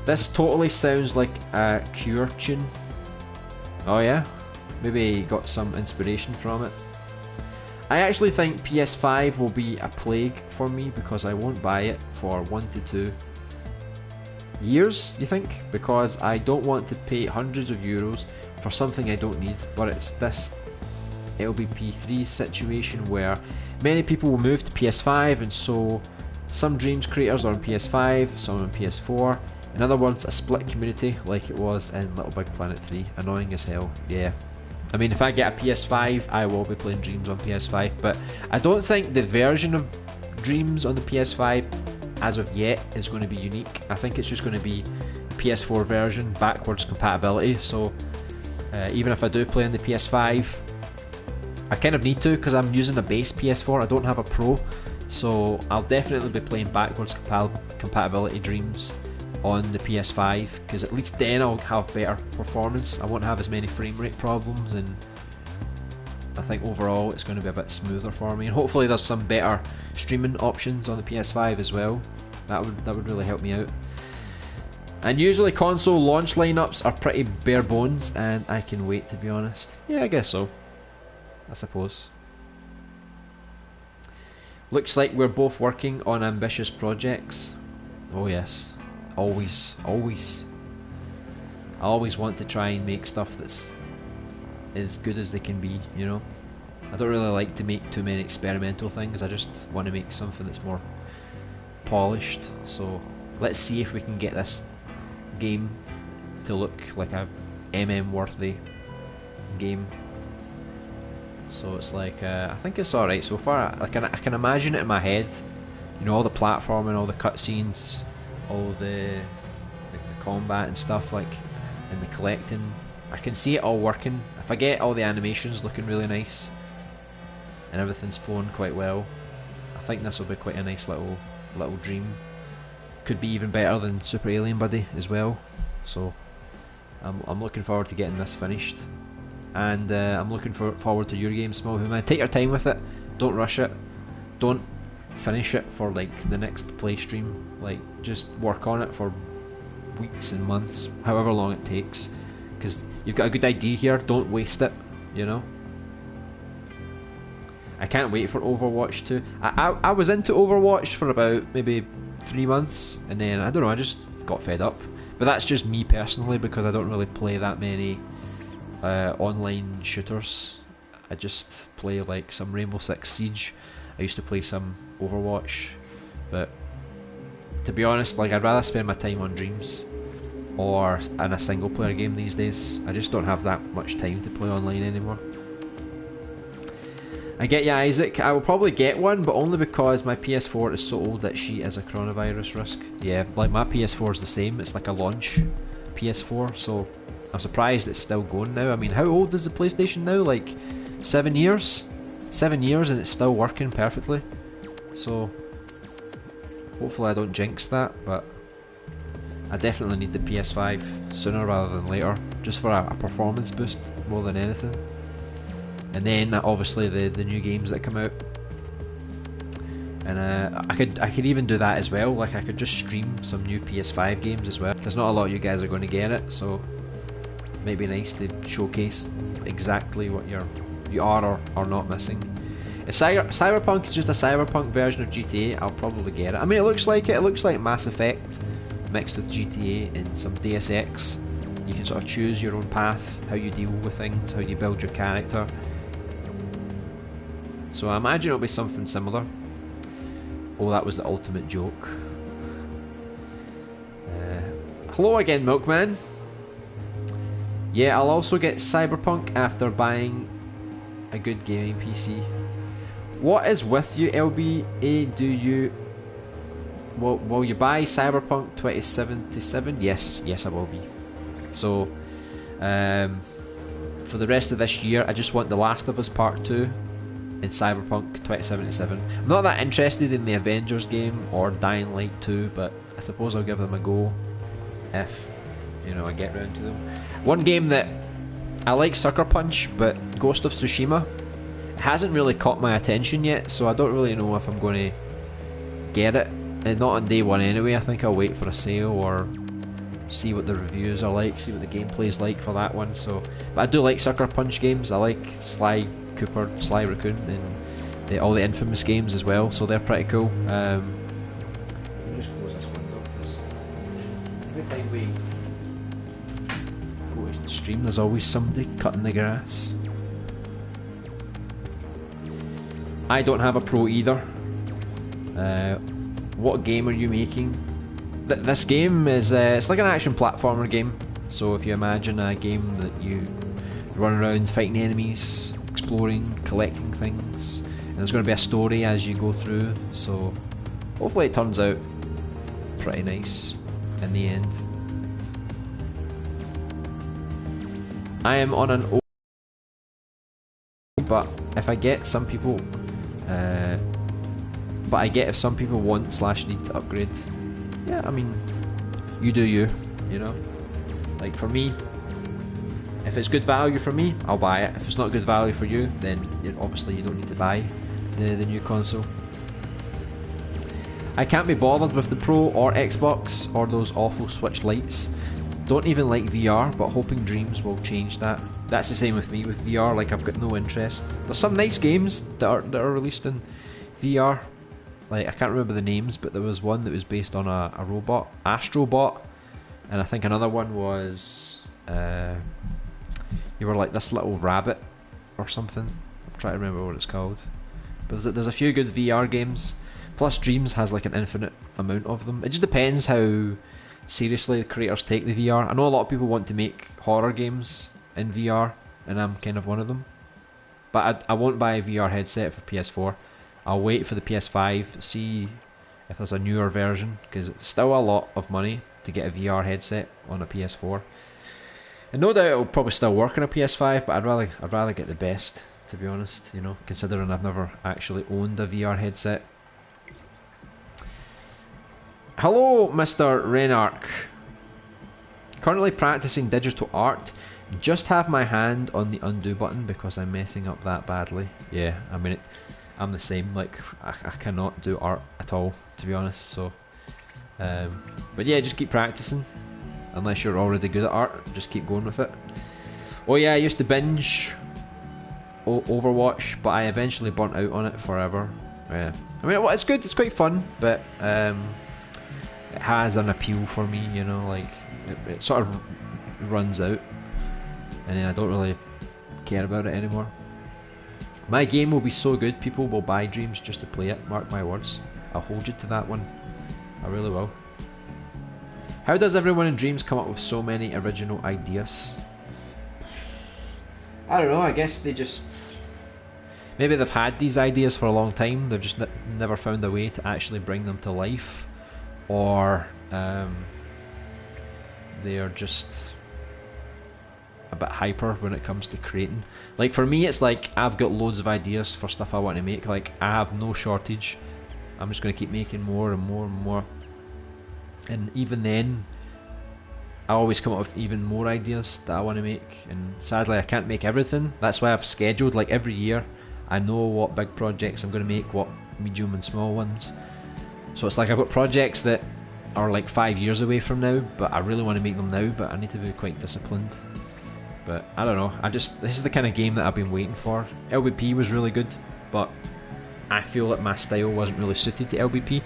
This totally sounds like a Cure tune. Oh yeah? Maybe got some inspiration from it. I actually think PS5 will be a plague for me because I won't buy it for 1 to 2 years, you think? Because I don't want to pay hundreds of euros for something I don't need, but it's this LBP3 situation where many people will move to PS5, and so some Dreams creators are on PS5, some on PS4. In other words, a split community like it was in Little Big Planet 3. Annoying as hell, yeah. I mean, if I get a PS5, I will be playing Dreams on PS5, but I don't think the version of Dreams on the PS5 as of yet is going to be unique. I think it's just going to be PS4 version, backwards compatibility, so even if I do play on the PS5, I kind of need to because I'm using a base PS4, I don't have a Pro, so I'll definitely be playing backwards compatibility Dreams on the PS5, because at least then I'll have better performance. I won't have as many frame rate problems, and I think overall it's going to be a bit smoother for me, and hopefully there's some better streaming options on the PS5 as well. That would really help me out. And usually console launch lineups are pretty bare bones, and I can wait, to be honest. Yeah, I guess so, I suppose. Looks like we're both working on ambitious projects. Oh yes, always, always. I always want to try and make stuff that's as good as they can be, you know. I don't really like to make too many experimental things, I just want to make something that's more polished. So let's see if we can get this game to look like a worthy game. So it's like, I think it's alright so far. I can imagine it in my head, you know, all the platforming, all the cutscenes, all the combat and stuff, like, and the collecting. I can see it all working. If I get all the animations looking really nice and everything's flowing quite well, I think this will be quite a nice little dream. Could be even better than Super Alien Buddy as well. So I'm looking forward to getting this finished, and I'm looking forward to your game, Small Human. Take your time with it. Don't rush it. Don't finish it for like the next play stream. Like, just work on it for weeks and months, however long it takes, because you've got a good idea here. Don't waste it, you know. I can't wait for Overwatch 2. I was into Overwatch for about maybe 3 months, and then I don't know, I just got fed up. But that's just me personally, because I don't really play that many online shooters. I just play like some Rainbow Six Siege. I used to play some Overwatch, but to be honest, like, I'd rather spend my time on Dreams or in a single player game these days. I just don't have that much time to play online anymore. I get you, Isaac. I will probably get one, but only because my PS4 is so old that she is a coronavirus risk. Yeah, like, my PS4 is the same. It's like a launch PS4, so I'm surprised it's still going now. I mean, how old is the PlayStation now? Like 7 years? 7 years and it's still working perfectly. So hopefully I don't jinx that, but I definitely need the PS5 sooner rather than later, just for a performance boost more than anything. And then obviously the new games that come out, and I could even do that as well. Like, I could just stream some new PS5 games as well, because not a lot of you guys are going to get it, so it might be nice to showcase exactly what you are or not missing. If Cyberpunk is just a Cyberpunk version of GTA, I'll probably get it. I mean, it looks like it. It looks like Mass Effect mixed with GTA and some Deus Ex. You can sort of choose your own path, how you deal with things, how you build your character. So I imagine it'll be something similar. Oh, that was the ultimate joke. Hello again, Milkman. Yeah, I'll also get Cyberpunk after buying a good gaming PC. What is with you, LBA? Do you... Will you buy Cyberpunk 2077? Yes, I will be. So, for the rest of this year, I just want The Last of Us Part 2 in Cyberpunk 2077. I'm not that interested in the Avengers game or Dying Light 2, but I suppose I'll give them a go if, you know, I get round to them. One game that I like, Sucker Punch, but Ghost of Tsushima hasn't really caught my attention yet, so I don't really know if I'm going to get it. And not on day one anyway. I think I'll wait for a sale or see what the reviews are like, see what the gameplay is like for that one. So, but I do like Sucker Punch games. I like Sly Cooper, Sly Raccoon, and all the Infamous games as well. So they're pretty cool. Let me just close this window because every time we go to the stream, there's always somebody cutting the grass. I don't have a Pro either. What game are you making? This game is it's like an action platformer game. So if you imagine a game that you run around fighting enemies, exploring, collecting things, and there's going to be a story as you go through. So hopefully it turns out pretty nice in the end. I am on an old, but if I get some people, if some people want / need to upgrade. Yeah, I mean, you do you, you know? Like for me, if it's good value for me, I'll buy it. If it's not good value for you, then obviously you don't need to buy the new console. I can't be bothered with the Pro or Xbox or those awful Switch lights. Don't even like VR, but hoping Dreams will change that. That's the same with me with VR, like I've got no interest. There's some nice games that are released in VR. Like, I can't remember the names, but there was one that was based on a robot, Astrobot, and I think another one was, you were like this little rabbit or something. I'm trying to remember what it's called. But there's a few good VR games, plus Dreams has like an infinite amount of them. It just depends how seriously the creators take the VR. I know a lot of people want to make horror games in VR, and I'm kind of one of them. But I won't buy a VR headset for PS4. I'll wait for the PS5, see if there's a newer version, because it's still a lot of money to get a VR headset on a PS4. And no doubt it'll probably still work on a PS5, but I'd rather get the best, to be honest, you know, considering I've never actually owned a VR headset. Hello, Mr. Renark. Currently practicing digital art. Just have my hand on the undo button because I'm messing up that badly. Yeah, I mean, I'm the same. Like, I cannot do art at all, to be honest. So, but yeah, just keep practicing. Unless you're already good at art, just keep going with it. Oh yeah, I used to binge Overwatch, but I eventually burnt out on it forever. Yeah, I mean, it's good. It's quite fun, but it has an appeal for me. You know, like it sort of runs out, and then I don't really care about it anymore. My game will be so good, people will buy Dreams just to play it, mark my words. I'll hold you to that one. I really will. How does everyone in Dreams come up with so many original ideas? I don't know, I guess they just... Maybe they've had these ideas for a long time, they've just never found a way to actually bring them to life. Or they are just a bit hyper when it comes to creating. Like for me, it's like I've got loads of ideas for stuff I want to make. Like I have no shortage. I'm just going to keep making more and more and more. And even then, I always come up with even more ideas that I want to make. And sadly, I can't make everything. That's why I've scheduled, like every year, I know what big projects I'm going to make, what medium and small ones. So it's like I've got projects that are like 5 years away from now, but I really want to make them now, but I need to be quite disciplined. But I don't know, this is the kind of game that I've been waiting for. LBP was really good, but I feel that my style wasn't really suited to LBP.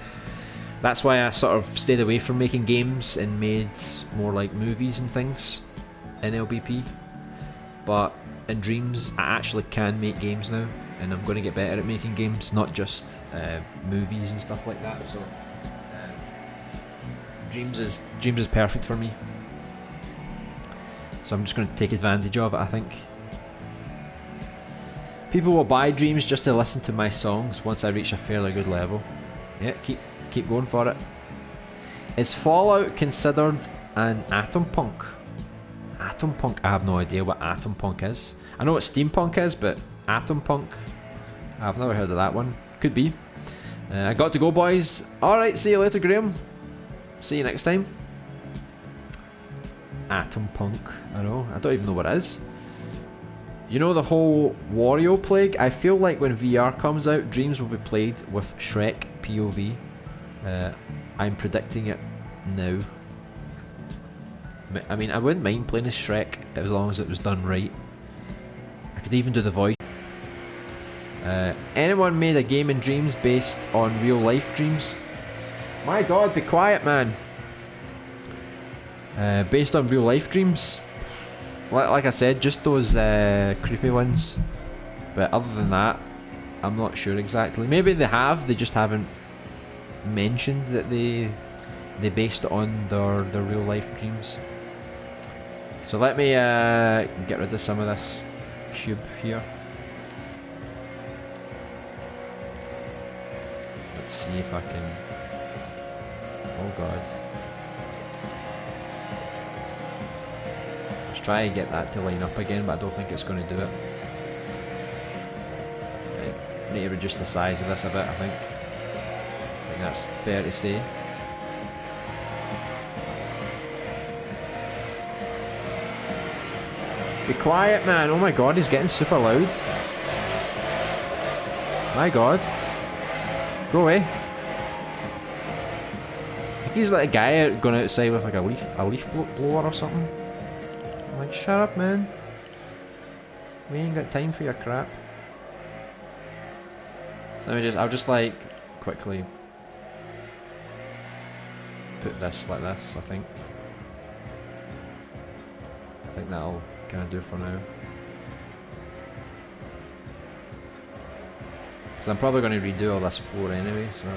That's why I sort of stayed away from making games and made more like movies and things in LBP. But in Dreams, I actually can make games now, and I'm going to get better at making games, not just movies and stuff like that. So Dreams is perfect for me. So I'm just going to take advantage of it, I think. People will buy Dreams just to listen to my songs once I reach a fairly good level. Yeah, keep going for it. Is Fallout considered an atom punk? Atom punk? I have no idea what atom punk is. I know what steampunk is, but atom punk? I've never heard of that one. Could be. I got to go, boys. Alright, see you later, Graham. See you next time. Atom punk. I don't even know what it is. You know the whole Wario plague? I feel like when VR comes out, Dreams will be played with Shrek POV. I'm predicting it now. I mean, I wouldn't mind playing as Shrek as long as it was done right. I could even do the voice. Anyone made a game in Dreams based on real life dreams? My god, be quiet, man. Based on real life dreams? Like I said, just those creepy ones. But other than that, I'm not sure exactly. Maybe they have, they just haven't mentioned that they based it on their real life dreams. So let me get rid of some of this cube here. Let's see if I can... Oh god. Let's try and get that to line up again, but I don't think it's going to do it. Right. I need to reduce the size of this a bit, I think. I think that's fair to say. Be quiet, man. Oh my god, he's getting super loud. My god. Go away. I think he's like a guy going outside with like a leaf blower or something. I'm like, shut up, man. We ain't got time for your crap. So I'll just like quickly put this like this, I think. I think that'll kind of do for now. Because I'm probably going to redo all this floor anyway, so...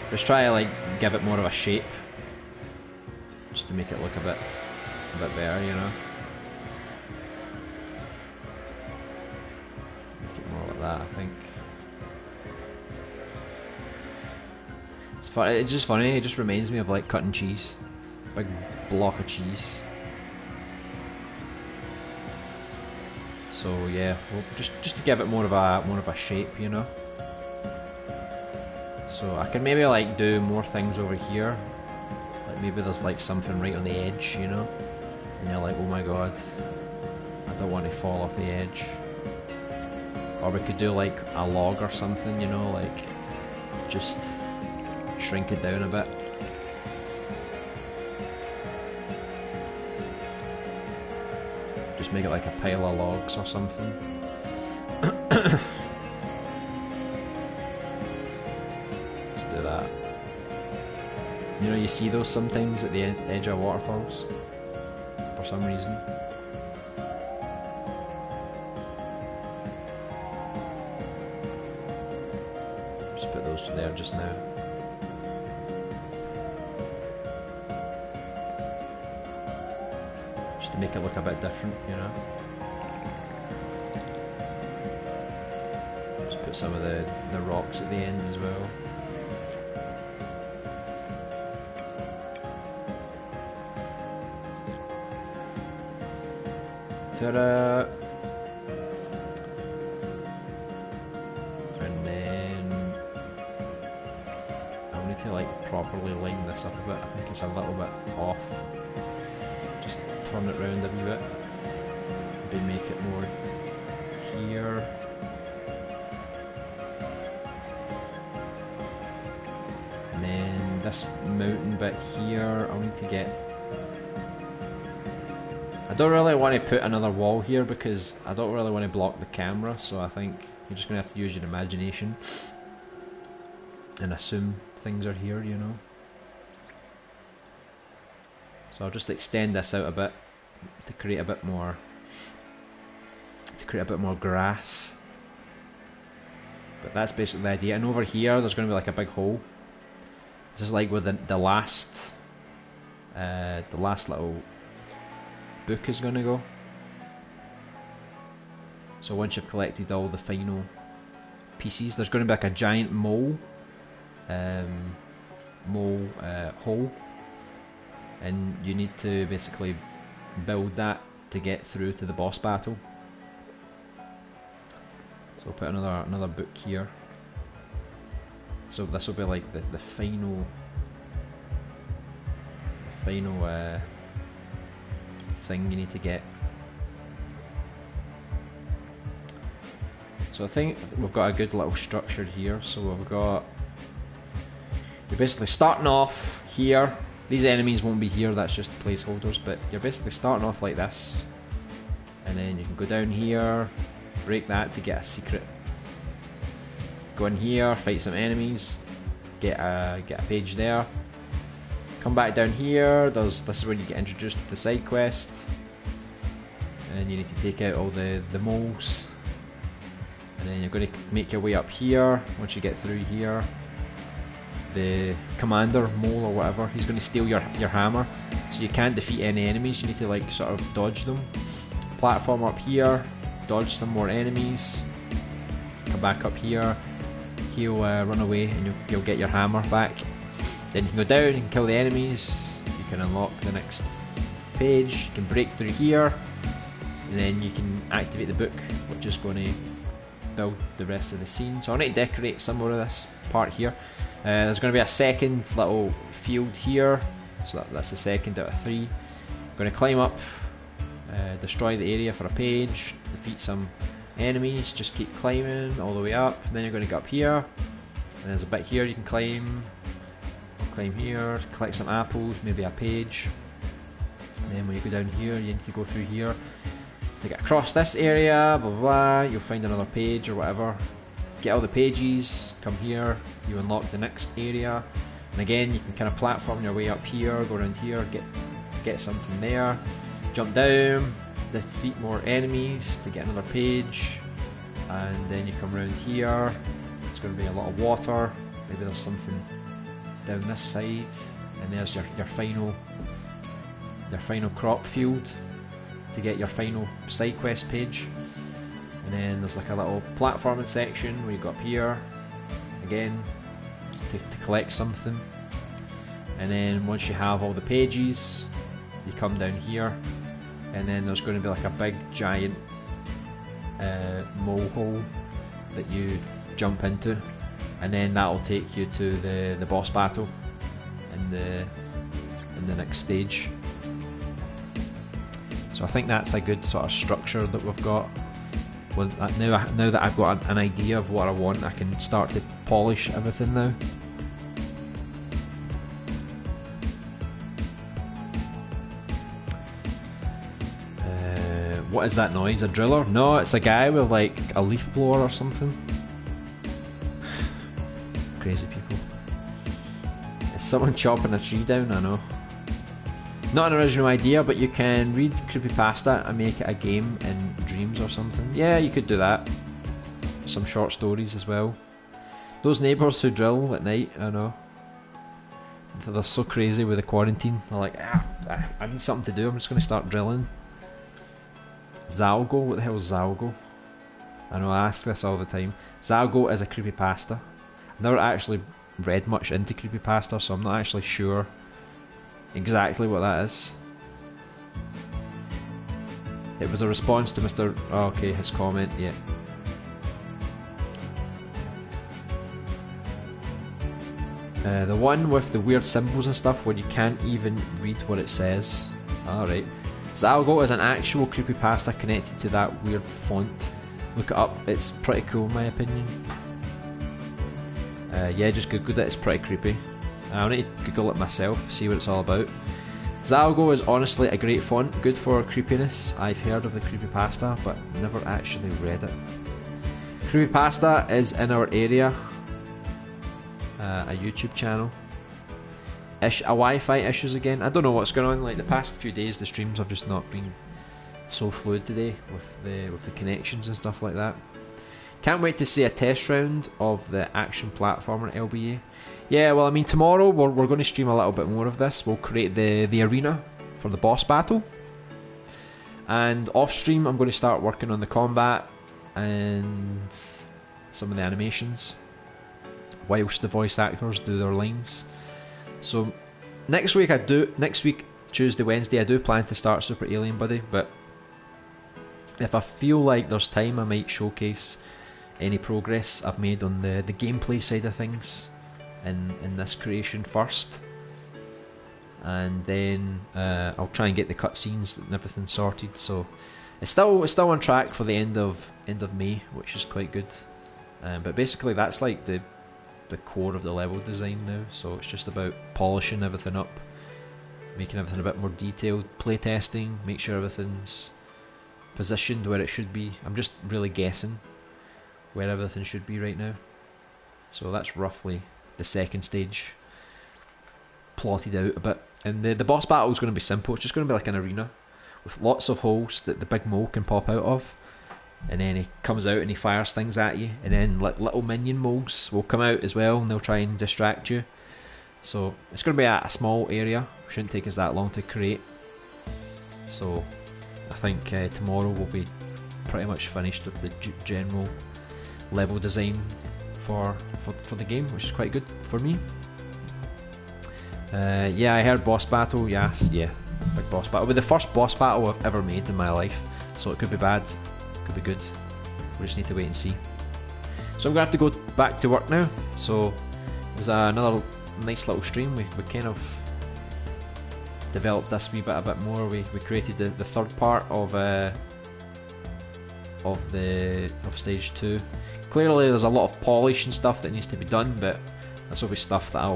Just try to like give it more of a shape. Just to make it look a bit better, you know. Make it more like that, I think. It's fun. It's just funny, it just reminds me of like cutting cheese. Big block of cheese. So yeah, well, just to give it more of a shape, you know. So I can maybe like do more things over here. Like maybe there's like something right on the edge, you know. And you're like, oh my god, I don't want to fall off the edge. Or we could do like a log or something, you know, like just shrink it down a bit. Just make it like a pile of logs or something. Just do that. You know, you see those sometimes at the edge of waterfalls for some reason. Just put those there just now. To make it look a bit different, you know. Just put some of the rocks at the end as well. Ta-da! And then I'll need to like properly line this up a bit. I think it's a little bit off. Turn it round a wee bit. Maybe make it more here. And then this mountain bit here, I'll need to get... I don't really want to put another wall here because I don't really want to block the camera, so I think you're just going to have to use your imagination and assume things are here, you know. So I'll just extend this out a bit to create a bit more grass. But that's basically the idea. And over here there's going to be like a big hole. This is like where the last little book is going to go. So once you've collected all the final pieces, there's going to be like a giant mole hole. And you need to basically build that to get through to the boss battle. So I'll put another book here. So this will be like the final thing you need to get. So I think we've got a good little structure here. So we've got You're basically starting off here. These enemies won't be here, that's just placeholders, but you're basically starting off like this. And then you can go down here, break that to get a secret. Go in here, fight some enemies, get a page there. Come back down here, this is where you get introduced to the side quest. And you need to take out all the moles. And then you're going to make your way up here. Once you get through here, the commander mole or whatever, he's going to steal your hammer. So you can't defeat any enemies, you need to like sort of dodge them. Platform up here, dodge some more enemies. Come back up here, he'll run away and you'll get your hammer back. Then you can go down, you can kill the enemies, you can unlock the next page, you can break through here, and then you can activate the book, which is going to build the rest of the scene. So I need to decorate some more of this part here. There's going to be a second little field here, so that's the second out of 3. I'm going to climb up, destroy the area for a page, defeat some enemies, just keep climbing all the way up. Then you're going to go up here, and there's a bit here you can climb. Climb here, collect some apples, maybe a page. And then when you go down here, you need to go through here to get across this area, blah blah blah. You'll find another page or whatever. Get all the pages, come here, you unlock the next area. And again, you can kind of platform your way up here, go around here, get something there. Jump down, defeat more enemies to get another page. And then you come around here, it's going to be a lot of water. Maybe there's something down this side, and there's your final crop field to get your final side quest page. And then there's like a little platforming section where you go up here again to collect something. And then once you have all the pages, you come down here, and then there's going to be like a big giant mole hole that you jump into. And then that'll take you to the boss battle in the next stage. So I think that's a good sort of structure that we've got. Well, now that I've got an idea of what I want, I can start to polish everything now. What is that noise? A driller? No, it's a guy with like a leaf blower or something. Crazy people. Is someone chopping a tree down? I know. Not an original idea, but you can read creepypasta and make it a game in Dreams or something. Yeah, you could do that. Some short stories as well. Those neighbours who drill at night, I know. They're so crazy with the quarantine. They're like, I need something to do, I'm just going to start drilling. Zalgo? What the hell is Zalgo? I know, I ask this all the time. Zalgo is a creepypasta. I've never actually read much into creepypasta, so I'm not actually sure exactly what that is. It was a response to Mr. Oh, okay, his comment, yeah. The one with the weird symbols and stuff where you can't even read what it says. Alright. Zalgo is an actual creepypasta connected to that weird font. Look it up, it's pretty cool in my opinion. Yeah, just Googled it, it's pretty creepy. I need to Google it myself, see what it's all about. Zalgo is honestly a great font, good for creepiness. I've heard of the creepypasta, but never actually read it. Creepypasta is in our area. A YouTube channel. A Wi-Fi issues again. I don't know what's going on. Like the past few days, the streams have just not been so fluid today with the connections and stuff like that. Can't wait to see a test round of the action platformer LBA. Yeah, well, I mean, tomorrow we're going to stream a little bit more of this. We'll create the arena for the boss battle, and off stream I'm going to start working on the combat and some of the animations, whilst the voice actors do their lines. So next week Tuesday, Wednesday, I do plan to start Super Alien Buddy, but if I feel like there's time, I might showcase any progress I've made on the gameplay side of things in this creation first, and then I'll try and get the cutscenes and everything sorted. So it's still on track for the end of May, which is quite good. But basically that's like the the core of the level design now, so it's just about polishing everything up, making everything a bit more detailed, playtesting, make sure everything's positioned where it should be. I'm just really guessing where everything should be right now. So that's roughly the second stage plotted out a bit. And the boss battle is going to be simple. It's just going to be like an arena with lots of holes that the big mole can pop out of, and then he comes out and he fires things at you, and then like little minion moles will come out as well and they'll try and distract you. So it's going to be a small area, shouldn't take us that long to create. So I think tomorrow we'll be pretty much finished with the general level design for the game, which is quite good for me. Yeah, I heard boss battle, yes, yeah, big boss battle. It'll be the first boss battle I've ever made in my life, so it could be bad, could be good. We just need to wait and see. So I'm going to have to go back to work now. So it was another nice little stream. We kind of developed this wee bit a bit more. We created the third part of stage 2. Clearly there's a lot of polish and stuff that needs to be done, but that's always stuff that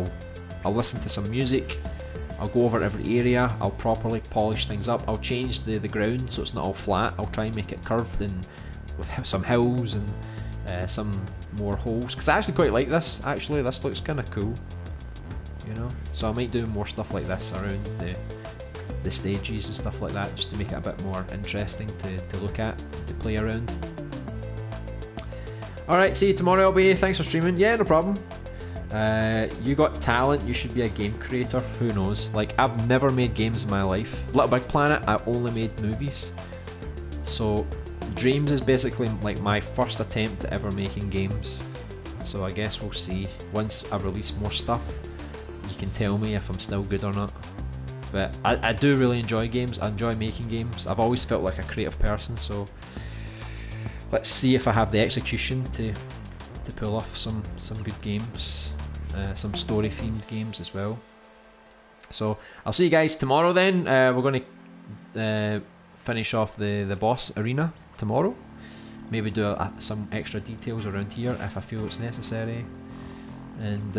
I'll listen to some music, I'll go over every area, I'll properly polish things up, I'll change the ground so it's not all flat, I'll try and make it curved and with some hills and some more holes, because I actually quite like this. Actually, this looks kind of cool, you know, so I might do more stuff like this around the stages and stuff like that, just to make it a bit more interesting to look at, to play around. Alright, see you tomorrow, LB. Thanks for streaming. Yeah, no problem. You got talent, you should be a game creator, who knows. Like, I've never made games in my life. Little Big Planet, I only made movies. So Dreams is basically like my first attempt at ever making games. So I guess we'll see. Once I release more stuff, you can tell me if I'm still good or not. But I do really enjoy games, I enjoy making games. I've always felt like a creative person, so let's see if I have the execution to pull off some good games. Some story themed games as well. So I'll see you guys tomorrow then. We're going to finish off the boss arena tomorrow. Maybe do some extra details around here if I feel it's necessary. And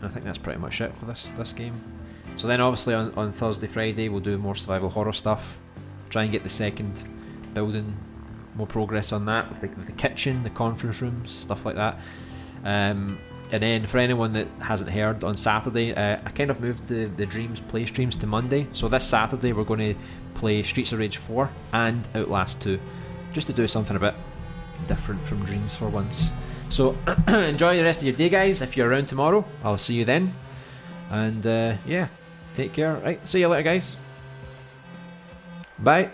I think that's pretty much it for this game. So then obviously on Thursday, Friday we'll do more survival horror stuff. Try and get the second building, more progress on that with the kitchen, the conference rooms, stuff like that. And then for anyone that hasn't heard, on Saturday I kind of moved the Dreams play streams to Monday. So this Saturday we're going to play Streets of Rage 4 and Outlast 2, just to do something a bit different from Dreams for once. So enjoy the rest of your day, guys. If you're around tomorrow, I'll see you then. And yeah, take care. Right, see you later, guys. Bye.